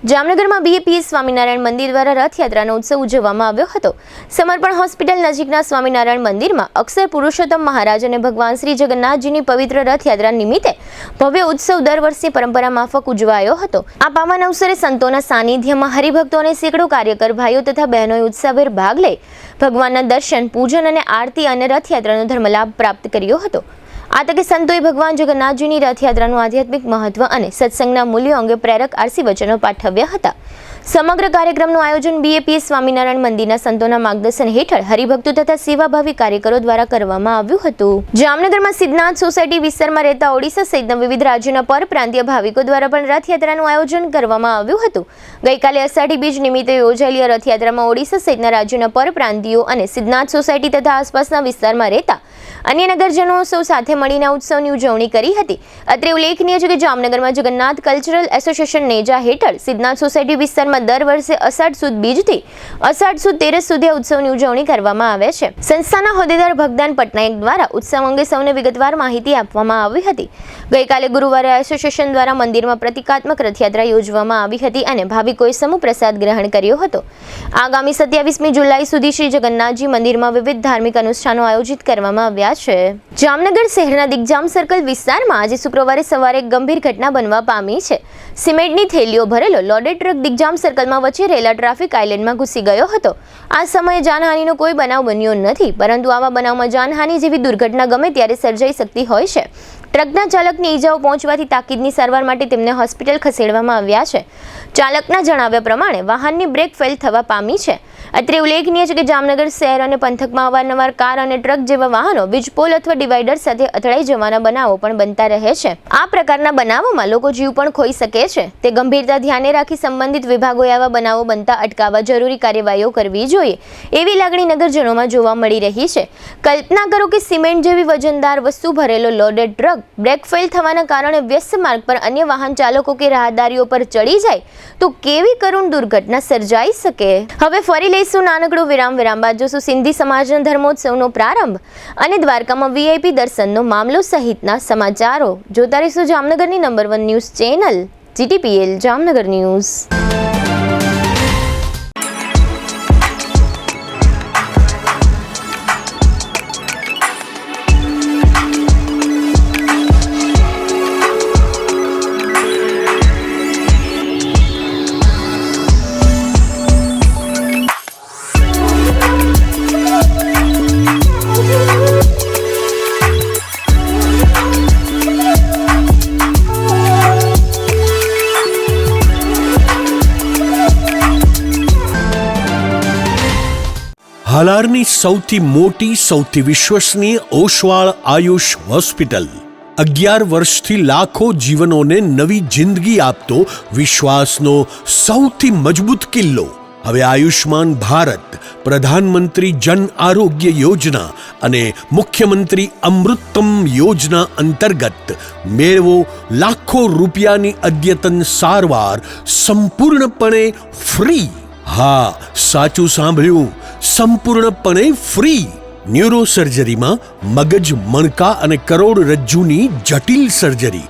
જામનગરમાં BAPS સ્વામિનારાયણ મંદિર દ્વારા રથયાત્રાનો ઉત્સવ ઉજવવામાં આવ્યો હતો. સમર્પણ હોસ્પિટલ નજીકના સ્વામિનારાયણ મંદિરમાં અક્ષર પુરુષોત્તમ મહારાજ અને ભગવાન શ્રી જગન્નાથજીની પવિત્ર રથયાત્રા નિમિત્તે ભવ્ય ઉત્સવ દર વર્ષની પરંપરા માફક ઉજવાયો હતો. આ પાવન અવસરે સંતોના સાનિધ્યમાં હરિભક્તો અને સેંકડો કાર્યકર ભાઈઓ તથા બહેનોએ ઉત્સાહભેર ભાગ લઈ ભગવાનના દર્શન, પૂજન અને આરતી અને રથયાત્રાનો ધર્મલાભ પ્રાપ્ત કર્યો હતો. આ તકે સંતોએ ભગવાન જગન્નાથજીની રથયાત્રાનું આધ્યાત્મિક મહત્વ અને સત્સંગના મૂલ્યો અંગે પ્રેરક આરસી વચનો પાઠવ્યા હતા. સમગ્ર કાર્યક્રમનું આયોજન BAPS સ્વામિનારાયણ મંદિરના સંતોના માર્ગદર્શન હેઠળ હરિભક્તો તથા સેવાભાવી કાર્યકરો દ્વારા કરવામાં આવ્યું હતું. જામનગરમાં સિદ્ધનાથ સોસાયટી વિસ્તારમાં રહેતા ઓડિશા સહિતના વિવિધ રાજ્યોના પરપ્રાંતીય ભાવિકો દ્વારા પણ રથયાત્રાનું આયોજન કરવામાં આવ્યું હતું. ગઈકાલે અષાઢી બીજ નિમિત્તે યોજાયેલી રથયાત્રામાં ઓડિશા સહિતના રાજ્યોના પરપ્રાંતીયો અને સિદ્ધનાથ સોસાયટી તથા આસપાસના વિસ્તારમાં રહેતા અન્ય નગરજનો સૌ સાથે મળીને ઉત્સવની ઉજવણી કરી હતી. અત્રે ઉલ્લેખનીય છે કે જામનગરમાં જગન્નાથ કલ્ચરલ એસોસિએશન નેજા હેઠળ સિદ્ધનાથ સોસાયટી વિસ્તારમાં દર વર્ષે અષાઢ સુદ બીજથી અષાઢ સુદ તેરસ સુધી ઉત્સવની ઉજવણી કરવામાં આવે છે. સંસ્થાના હોદ્દેદાર ભગદાન પટનાયક દ્વારા ઉત્સવ અંગે સૌને વિગતવાર માહિતી આપવામાં આવી હતી. ગઈકાલે ગુરુવારે એસોસિએશન દ્વારા મંદિરમાં પ્રતિકાત્મક રથયાત્રા યોજવામાં આવી હતી અને ભાવિકોએ સમૂહ પ્રસાદ ગ્રહણ કર્યો હતો. આગામી 27મી જુલાઈ સુધી શ્રી જગન્નાથજી મંદિરમાં વિવિધ ધાર્મિક અનુષ્ઠાનો આયોજિત કરવામાં આવ્યા છે. જામનગર શહેરના દિગ્જામ સર્કલ વિસ્તારમાં આજે શુક્રવારે સવારે એક ગંભીર ઘટના બનવા પામી છે. સિમેન્ટની થેલીઓ ભરેલો લોડેડ ટ્રક દિગ્જામ સર્કલમાં વચ્ચે રહેલા ટ્રાફિક આઇલેન્ડમાં ઘૂસી ગયો હતો. આ સમયે જાનહાનિનો કોઈ બનાવ બન્યો નથી, પરંતુ આવા બનાવમાં જાનહાનિ જેવી દુર્ઘટના ગમે ત્યારે સર્જાઈ શકતી હોય છે. ટ્રકના ચાલકને ઈજાઓ પહોંચવાથી તાકીદની સારવાર માટે તેમને હોસ્પિટલ ખસેડવામાં આવ્યા છે. ચાલકના જણાવ્યા પ્રમાણે વાહનની બ્રેક ફેલ થવા પામી છે. અત્રે ઉલ્લેખનીય છે કે જામનગર શહેર અને પંથકમાં અવારનવાર કાર અને ટ્રક જેવા વાહનો વીજપોલ અથવા ડિવાઈડર સાથે અથડાઈ જવાના બનાવો પણ બનતા રહે છે. આ પ્રકારના બનાવોમાં લોકો જીવ પણ ખોઈ શકે છે. તે ગંભીરતા ધ્યાને રાખી સંબંધિત વિભાગોએ આવા બનાવો બનતા અટકાવવા જરૂરી કાર્યવાહીઓ કરવી જોઈએ એવી લાગણી નગરજનોમાં જોવા મળી રહી છે. કલ્પના કરો કે સિમેન્ટ જેવી વજનદાર વસ્તુ ભરેલો લોડેડ ટ્રક બ્રેક ફેલ થવાના કારણે વ્યસ્ત માર્ગ પર અન્ય વાહન ચાલકો કે રાહદારીઓ પર ચડી જાય તો કેવી કરુણ દુર્ઘટના સર્જાઈ શકે. હવે ફરી લઈશું નાનકડો વિરામ બાદ જોશું સિંધી સમાજના ધર્મોત્સવનો પ્રારંભ અને દ્વારકામાં VIP દર્શનનો મામલો સહિતના સમાચારો. જોતા રહીશું જામનગરની number 1 news channel GTPL Jamnagar news. હાલારની સૌથી મોટી, સૌથી વિશ્વસનીય ઓશવાળ આયુષ હોસ્પિટલ 11 વર્ષથી લાખો જીવનોને નવી જિંદગી આપતો વિશ્વાસનો સૌથી મજબૂત કિલ્લો. હવે આયુષ્માન ભારત, પ્રધાનમંત્રી જન આરોગ્ય યોજના અને મુખ્યમંત્રી અમૃતમ યોજના અંતર્ગત મેળવો લાખો રૂપિયાની અદ્યતન સારવાર સંપૂર્ણપણે ફ્રી. હા, સાચું સાંભળ્યું, સંપૂર્ણપણે ફ્રી. ન્યુરો સર્જરીમાં મગજ, મણકા અને કરોડરજ્જુની જટિલ સર્જરી,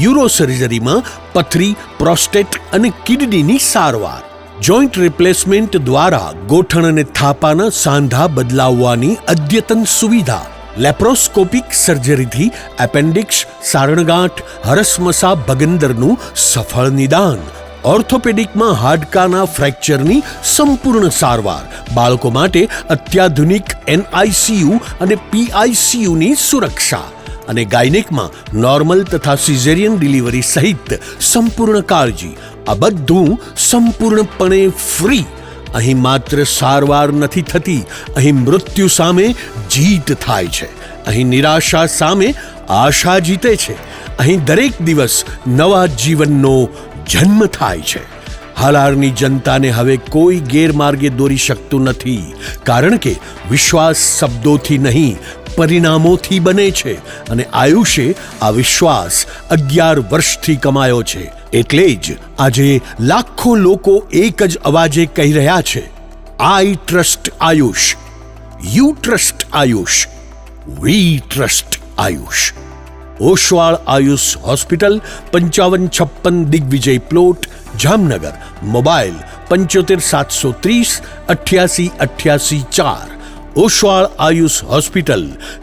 યુરો સર્જરીમાં પથરી, પ્રોસ્ટેટ અને કિડનીની સારવાર, જોઈન્ટ રિપ્લેસમેન્ટ દ્વારા ગોઠણ અને થાપાના સાંધા બદલાવવાની અદ્યતન સુવિધા, લેપ્રોસ્કોપિક સર્જરીથી એપેન્ડિક્સ, સારણગાંઠ, હરસમસા ભગંદરનું સફળ નિદાન, ઓર્થોપેડિકમાં હાડકાના ફ્રેક્ચરની સંપૂર્ણ સારવાર, બાળકો માટે અત્યાધુનિક NICU અને PICUની સુરક્ષા અને ગાયનેકમાં નોર્મલ તથા સિઝેરિયન ડિલિવરી સહિત સંપૂર્ણ કાળજી. આ બધું સંપૂર્ણપણે ફ્રી. અહીં માત્ર સારવાર નથી થતી, અહીં મૃત્યુ સામે જીત થાય છે. અહીં નિરાશા સામે આશા જીતે છે. અહીં દરેક દિવસ નવા જીવનનો જન્મ થાય છે. હાલારની જનતાને હવે કોઈ ગેરમાર્ગે દોરી શકતું નથી, કારણ કે વિશ્વાસ શબ્દોથી નહીં, પરિણામોથી બને છે અને આયુષે આ વિશ્વાસ 11 વર્ષથી કમાયો છે. એટલે જ આજે લાખો લોકો એક જ અવાજે કહી રહ્યા છે, I trust Ayush, you trust Ayush, we trust Ayush. Oshwal Ayush hospital, 5556 Digvijay plot, Jamnagar mobile 75 730 88 4. Oshwal Ayush hospital,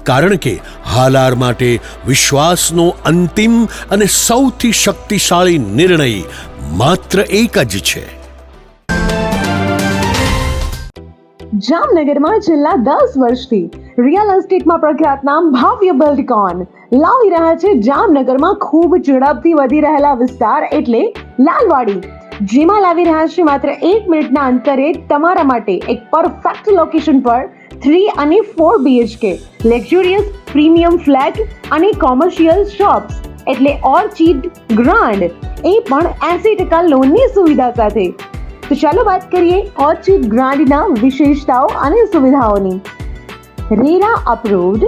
કારણ કે હાલાર માટે વિશ્વાસનો અંતિમ અને સૌથી શક્તિશાળી નિર્ણય માત્ર એક જ છે. જામનગરમાં છેલ્લા 10 વર્ષથી રિયલ એસ્ટેટમાં પ્રખ્યાત નામ ભવ્ય બિલ્ડકોન લાવી રહ્યા છે જામનગરમાં ખૂબ ઝડપથી વધી રહેલા વિસ્તાર એટલે લાલવાડી, જેમાં લાવી રહ્યા છે માત્ર 1 મિનિટના અંતરે તમારા માટે એક પરફેક્ટ લોકેશન પર 3 અને 4 BHK લક્ઝુરિયસ પ્રીમિયમ ફ્લેટ અને કોમર્શિયલ શોપ્સ એટલે ઓર્ચિડ ગ્રાન્ડ, એ પણ 80% લોનની સુવિધા સાથે. તો ચાલો વાત કરીએ ઓર્ચિડ ગ્રાન્ડના વિશેષતાઓ અને સુવિધાઓની. RERA approved,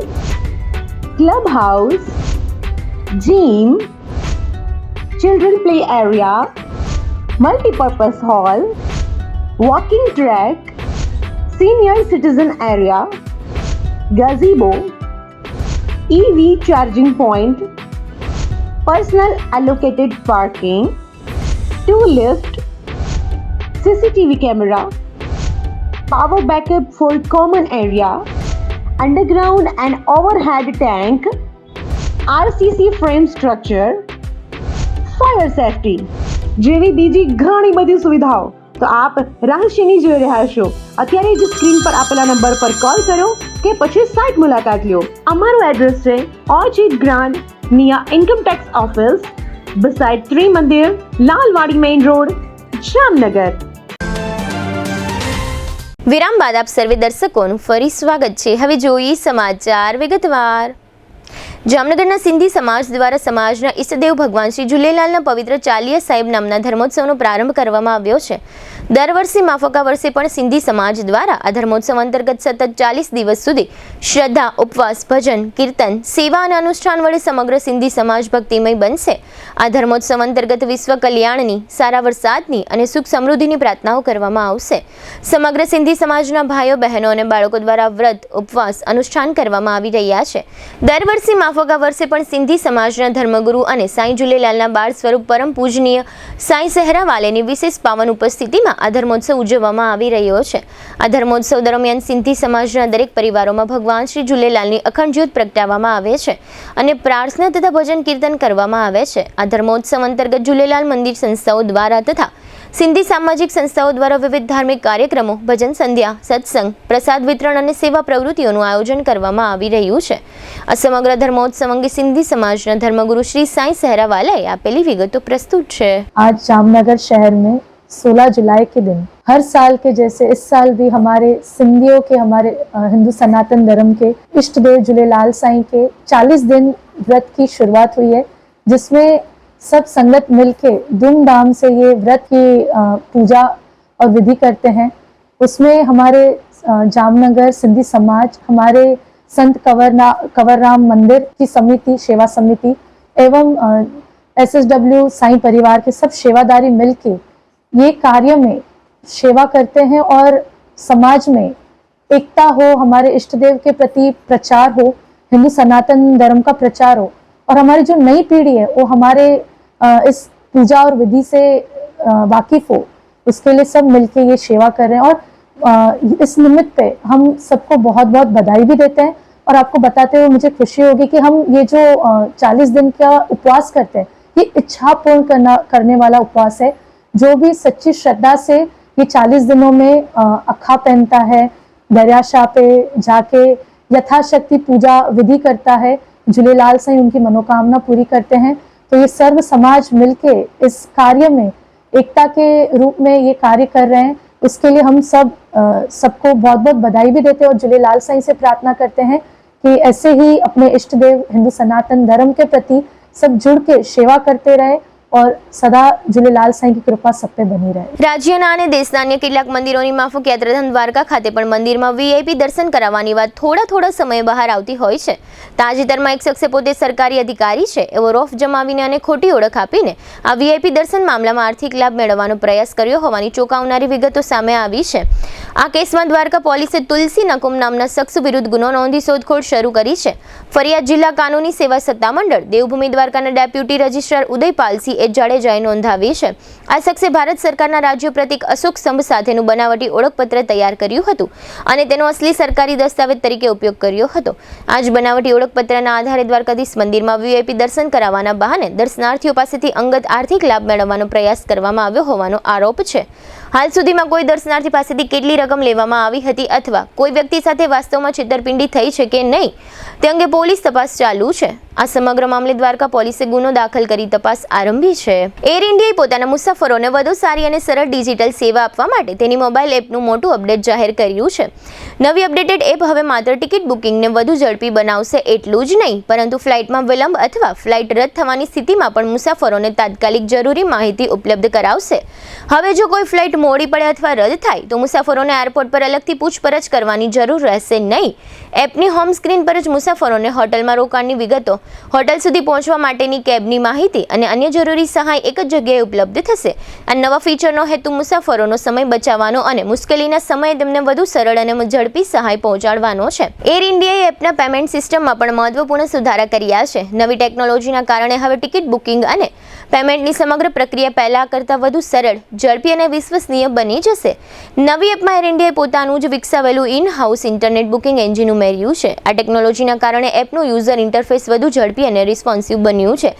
club house, gym, children play area, multipurpose hall, walking track, senior citizen area, gazebo, EV charging point, personal allocated parking, 2 lift, CCTV camera, power backup for common area, underground and overhead tank, RCC frame structure, fire safety જેવી બીજી ઘણી બધી સુવિધાઓ તો આપ રહસ્યની જોઈ રહ્યા છો. અત્યારે જ સ્ક્રીન પર આપેલા નંબર પર કોલ કરો કે પછી સાઇટ મુલાકાત લો. અમારું એડ્રેસ છે orchid grand near income tax office, beside Trimandir, Lalwadi main road, Jamnagar. વિરામ બાદ આપ સર્વે દર્શકોનું ફરી સ્વાગત છે. હવે જોઈએ સમાચાર વિગતવાર. જામનગરના સિંધી સમાજ દ્વારા સમાજના ઈષ્ટદેવ ભગવાન શ્રી ઝૂલેલાલના પવિત્ર ચાલીયા સાહેબ નામના ધર્મોત્સવનો પ્રારંભ કરવામાં આવ્યો છે. દર વર્ષે માફક આ વર્ષે પણ સિંધી સમાજ દ્વારા આ ધર્મોત્સવ અંતર્ગત સતત 40 દિવસ સુધી શ્રદ્ધા, ઉપવાસ, ભજન, કીર્તન, સેવા અને અનુષ્ઠાન વડે સમગ્ર સિંધી સમાજ ભક્તિમય બનશે. આ ધર્મોત્સવ અંતર્ગત વિશ્વ કલ્યાણની, સારા વરસાદની અને સુખ સમૃદ્ધિની પ્રાર્થનાઓ કરવામાં આવશે. સમગ્ર સિંધી સમાજના ભાઈઓ, બહેનો અને બાળકો દ્વારા વ્રત, ઉપવાસ, અનુષ્ઠાન કરવામાં આવી રહ્યા છે. દર વર્ષે માફક આ વર્ષે પણ સિંધી સમાજના ધર્મગુરુ અને સાંઈ ઝૂલેલાલના બાળ સ્વરૂપ પરમ પૂજનીય સાંઈ સહેરાવાલેની વિશેષ પાવન ઉપસ્થિતિમાં આ ધર્મોત્સવ ઉજવવામાં આવી રહ્યો છે. આ ધર્મોત્સવ દરમિયાન સિંધી સમાજના દરેક પરિવારોમાં ભગવાન શ્રી ઝૂલેલાલની અખંડ જ્યોત પ્રગટાવવામાં આવે છે અને પ્રાર્થના તથા ભજન કીર્તન કરવામાં આવે છે. આ ધર્મોત્સવ અંતર્ગત ઝૂલેલાલ મંદિર સંસ્થાઓ દ્વારા તથા સિંધી સામાજિક સંસ્થાઓ દ્વારા વિવિધ ધાર્મિક કાર્યક્રમો, ભજન સંધ્યા, સત્સંગ, પ્રસાદ વિતરણ અને સેવા પ્રવૃત્તિઓનું આયોજન કરવામાં આવી રહ્યું છે. આ સમગ્ર ધર્મોત્સવ અંગે સિંધી समाजना धर्मगुरु श्री साईं सहरावाला आपेली विगतो प्रस्तुत है। आज जामनगर शहर में 16 जुलाई के दिन हर साल के जैसे इस साल भी हमारे सिंधियों के, हमारे हिंदू सनातन धर्म के इष्ट देव झूलेलाल साईं के 40 दिन व्रत की शुरुआत हुई है, जिसमें सब संगत मिलके धूमधाम से ये व्रत की पूजा और विधि करते हैं। उसमें हमारे जामनगर सिंधी समाज, हमारे संत कंवरराम मंदिर की समिति, सेवा समिति एवं SSW साईं परिवार के सब सेवादारी मिलके ये कार्य में सेवा करते हैं और समाज में एकता हो, हमारे इष्ट देव के प्रति प्रचार हो, हिंदू सनातन धर्म का प्रचार हो और हमारी जो नई पीढ़ी है वो हमारे इस पूजा और विधि से वाकिफ हो, उसके लिए सब मिलके ये सेवा कर रहे हैं। और इस निमित्त पे हम सबको बहुत बहुत बधाई भी देते हैं और आपको बताते हुए मुझे खुशी होगी कि हम ये जो 40 दिन का उपवास करते हैं, ये इच्छा पूर्ण करने वाला उपवास है। जो भी सच्ची श्रद्धा से ये 40 दिनों में अखा पहनता है, दरियाशाह पे जाके यथाशक्ति पूजा विधि करता है, झूलेलाल साईं उनकी मनोकामना पूरी करते हैं। तो ये सर्व समाज मिलके इस कार्य में एकता के रूप में ये कार्य कर रहे हैं। उसके लिए हम सबको बहुत बहुत बधाई भी देते हैं और झूलेलाल साईं से प्रार्थना करते हैं कि ऐसे ही अपने इष्ट देव हिंदू सनातन धर्म के प्रति सब जुड़ के सेवा करते रहे और सदा झूलेलाल साईं की कृपा सब पे बनी रहे। રાજ્યના અને દેશના અન્ય કેટલાક મંદિરોની માફક યાત્રાધામ દ્વારકા ખાતે પણ મંદિરમાં વીઆઈપી દર્શન કરાવવાની વાત થોડા સમય બહાર આવતી હોય છે। તાજેતરમાં એક શખ્સે પોતે સરકારી અધિકારી છે એવો રોફ જમાવીને અને ખોટી ઓળખ આપીને આ વીઆઈપી દર્શન મામલામાં આર્થિક લાભ મેળવવાનો પ્રયાસ કર્યો હોવાની ચોંકાવનારી વિગતો સામે આવી છે। આ કેસમાં દ્વારકા પોલીસે તુલસી નકુમ નામના શખ્સ વિરુદ્ધ ગુનો નોંધી શોધખોળ શરૂ કરી છે। ફરિયાદ જિલ્લા કાનૂની સેવા સત્તામંડળ દેવભૂમિ દ્વારકાના ડેપ્યુટી રજિસ્ટ્રાર ઉદયપાલસિંહ જાડેજાએ નોંધાવી છે. આ શખ્સે ભારત સરકારના રાજ્ય પ્રતીક અશોક સ્તંભ સાથેનું બનાવટી ઓળખપત્ર તૈયાર કર્યું હતું અને તેનો અસલી સરકારી દસ્તાવેજ તરીકે ઉપયોગ કર્યો હતો. આ જ બનાવટી ઓળખપત્રના આધારે દ્વારકાધીશ મંદિરમાં વીઆઈપી દર્શન કરાવવાના બહાને દર્શનાર્થીઓ પાસેથી અંગત આર્થિક લાભ મેળવવાનો પ્રયાસ કરવામાં આવ્યો હોવાનો આરોપ છે. હાલ સુધીમાં કોઈ દર્શનાર્થી પાસેથી કેટલી રકમ લેવામાં આવી હતી અથવા કોઈ વ્યક્તિ સાથે વાસ્તવમાં છેતરપિંડી થઈ છે કે નહીં તે અંગે પોલીસ તપાસ ચાલુ છે. આ સમગ્ર મામલે દ્વારકા પોલીસે ગુનો દાખલ કરી તપાસ આરંભી છે. એર ઇન્ડિયાએ પોતાના મુસાફરોને વધુ સારી અને સરળ ડિજિટલ સેવા આપવા માટે તેની મોબાઈલ એપનું મોટું અપડેટ જાહેર કર્યું છે. નવી અપડેટેડ એપ હવે માત્ર ટિકિટ બુકિંગને વધુ ઝડપી બનાવશે એટલું જ નહીં, પરંતુ ફ્લાઇટમાં વિલંબ અથવા ફ્લાઇટ રદ થવાની સ્થિતિમાં પણ મુસાફરોને તાત્કાલિક જરૂરી માહિતી ઉપલબ્ધ કરાવશે. હવે જો કોઈ ફ્લાઇટ મોડી પડે અથવા રદ થાય તો મુસાફરોને એરપોર્ટ પર અલગથી પૂછપરછ કરવાની જરૂર રહેશે નહીં. એપની હોમ સ્ક્રીન પર જ મુસાફરોને હોટલમાં રોકાણની વિગતો, હોટલ સુધી પહોંચવા માટેની કેબની માહિતી અને અન્ય જરૂરી સહાય એક જ જગ્યાએ ઉપલબ્ધ થશે. આ નવા ફીચરનો હેતુ મુસાફરોનો સમય બચાવવાનો અને મુશ્કેલીના સમયે તેમને વધુ સરળ અને ઝડપી સહાય પહોંચાડવાનો છે. એર ઇન્ડિયાએ એપના પેમેન્ટ સિસ્ટમમાં પણ મહત્વપૂર્ણ સુધારા કર્યા છે. નવી ટેકનોલોજીના કારણે હવે ટિકિટ બુકિંગ અને પેમેન્ટની સમગ્ર પ્રક્રિયા પહેલા કરતાં વધુ સરળ, ઝડપી અને વિશ્વસનીય બની જશે. નવી એપમાં એર ઇન્ડિયાએ પોતાનું જ વિકસાવેલું in house internet booking engine ઉમેર્યું છે. આ ટેકનોલોજીના કારણે એપનું યુઝર ઇન્ટરફેસ વધુ ઝડપી અને રિસ્પોન્સિવ બન્યું છે,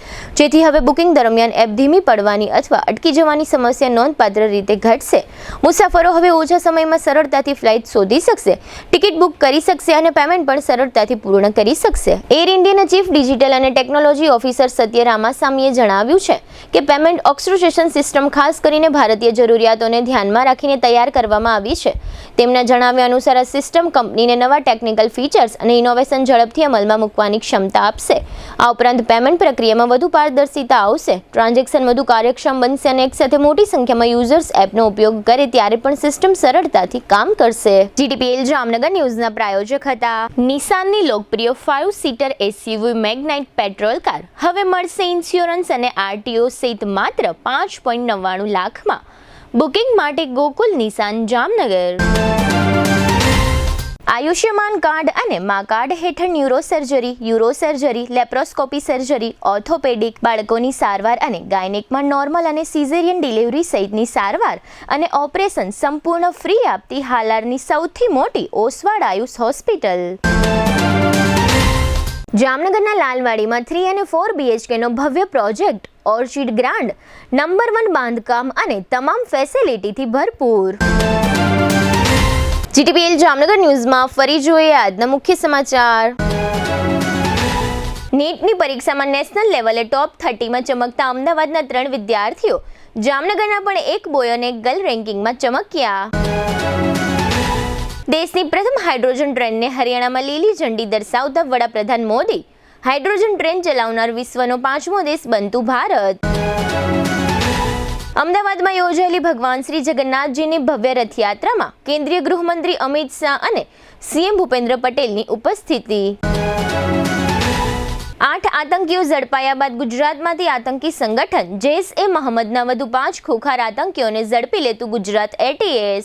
જેથી હવે બુકિંગ દરમિયાન એપ ધીમી પડવાની અથવા અટકી જવાની સમસ્યા નોંધપાત્ર રીતે ઘટશે. મુસાફરો હવે ઓછા સમયમાં સરળતાથી ફ્લાઇટ શોધી શકશે, ટિકિટ બુક કરી શકશે અને પેમેન્ટ પણ સરળતાથી પૂર્ણ કરી શકશે. એર ઇન્ડિયાના ચીફ ડિજિટલ અને ટેકનોલોજી ઓફિસર સત્ય રામાસ્વામીએ જણાવ્યું છે કે પેમેન્ટ ઓર્કેસ્ટ્રેશન સિસ્ટમ ખાસ કરીને ભારતીય જરૂરિયાતોને ધ્યાનમાં રાખીને તૈયાર કરવામાં આવી છે. તેમના જણાવ્યા અનુસાર આ સિસ્ટમ કંપનીને નવા ટેકનિકલ ફીચર્સ અને ઇનોવેશન ઝડપથી અમલમાં મૂકવાની ક્ષમતા આપશે. આ ઉપરાંત પેમેન્ટ પ્રક્રિયામાં વધુ પારદર્શિતા આવશે, ટ્રાન્ઝેક્શન વધુ કાર્યક્ષમ બનશે અને એકસાથે મોટી સંખ્યામાં યુઝર્સ એપનો ઉપયોગ કરે ત્યારે પણ સિસ્ટમ સરળતાથી કામ કરશે. GTPL જામનગર ન્યૂઝના પ્રાયોજક હતા. નિસાનની લોકપ્રિય 5 સીટર એસયુવી મેગ્નાઇટ પેટ્રોલ કાર હવે મળશે ઇન્સ્યોરન્સ અને RTO સહિત માત્ર 5.99 લાખમાં. બુકિંગ માટે ગોકુલ નિસાન જામનગર. આયુષ્યમાન કાર્ડ અને મા કાર્ડ હેઠળ ન્યુરોસર્જરી, યુરોસર્જરી, લેપ્રોસ્કોપી સર્જરી, ઓર્થોપેડિક, બાળકોની સારવાર અને ગાયનેકમાં નોર્મલ અને સિઝેરિયન ડિલિવરી સહિતની સારવાર અને ઓપરેશન સંપૂર્ણ ફ્રી આપતી હાલારની સૌથી મોટી ઓસવાડ આયુષ હોસ્પિટલ. જામનગરના લાલવાડીમાં 3 અને 4 BHKનો ભવ્ય પ્રોજેક્ટ ઓર્ચિડ ગ્રાન્ડ નંબર 1 બાંધકામ અને તમામ ફેસિલિટીથી ભરપૂર. GTPL જામનગર ન્યૂઝમાં ફરી જોઈએ આજના મુખ્ય સમાચાર. નીટની પરીક્ષામાં નેશનલ લેવલે ટોપ 30માં ચમકતા અમદાવાદના 3 વિદ્યાર્થીઓ, જામનગરના પણ 1 બોય અને 1 ગર્લ રેન્કિંગમાં ચમક્યા. દેશની પ્રથમ હાઇડ્રોજન ટ્રેનને હરિયાણામાં લીલી ઝંડી દર્શાવતા વડાપ્રધાન મોદી. હાઇડ્રોજન ટ્રેન ચલાવનાર વિશ્વનો 5મો દેશ બનતું ભારત. અમદાવાદમાં યોજાયેલી ભગવાન શ્રી જગન્નાથજીની ભવ્ય રથયાત્રામાં કેન્દ્રીય ગૃહમંત્રી અમિત શાહ અને CM ભૂપેન્દ્ર પટેલની ઉપસ્થિતિ. 8 આતંકીઓ ઝડપાયા બાદ ગુજરાતમાંથી આતંકી સંગઠન જૈશ-એ-મોહમ્મદના વધુ 5 ખોખાર આતંકીઓને ઝડપી લેતું ગુજરાત ATS.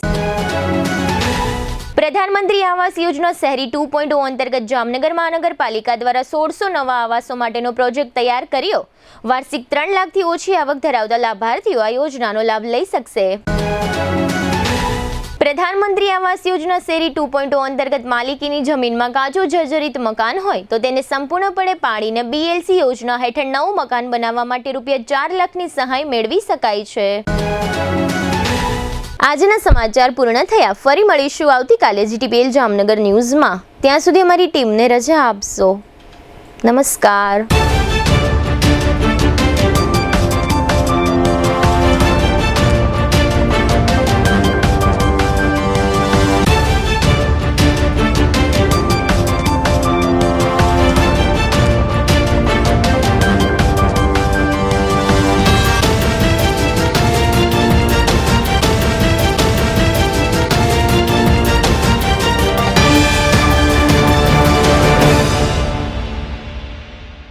પ્રધાનમંત્રી આવાસ યોજના શહેરી 2.0 અંતર્ગત જામનગર મહાનગરપાલિકા દ્વારા 1600 નવા આવાસો માટેનો પ્રોજેક્ટ તૈયાર કર્યો. વાર્ષિક 3 લાખથી ઓછી આવક ધરાવતા લાભાર્થીઓ આ યોજનાનો લાભ લઈ શકશે. પ્રધાનમંત્રી આવાસ યોજના શહેરી 2.0 અંતર્ગત માલિકીની જમીનમાં કાચું જર્જરિત મકાન હોય તો તેને સંપૂર્ણપણે પાડીને BLC યોજના હેઠળ નવું મકાન બનાવવા માટે ₹4 લાખની સહાય મેળવી શકાય છે. આજના સમાચાર પૂર્ણ થયા. ફરી મળીશું આવતીકાલે GTPL જામનગર ન્યૂઝમાં. ત્યાં સુધી અમારી ટીમને રજા આપશો. નમસ્કાર.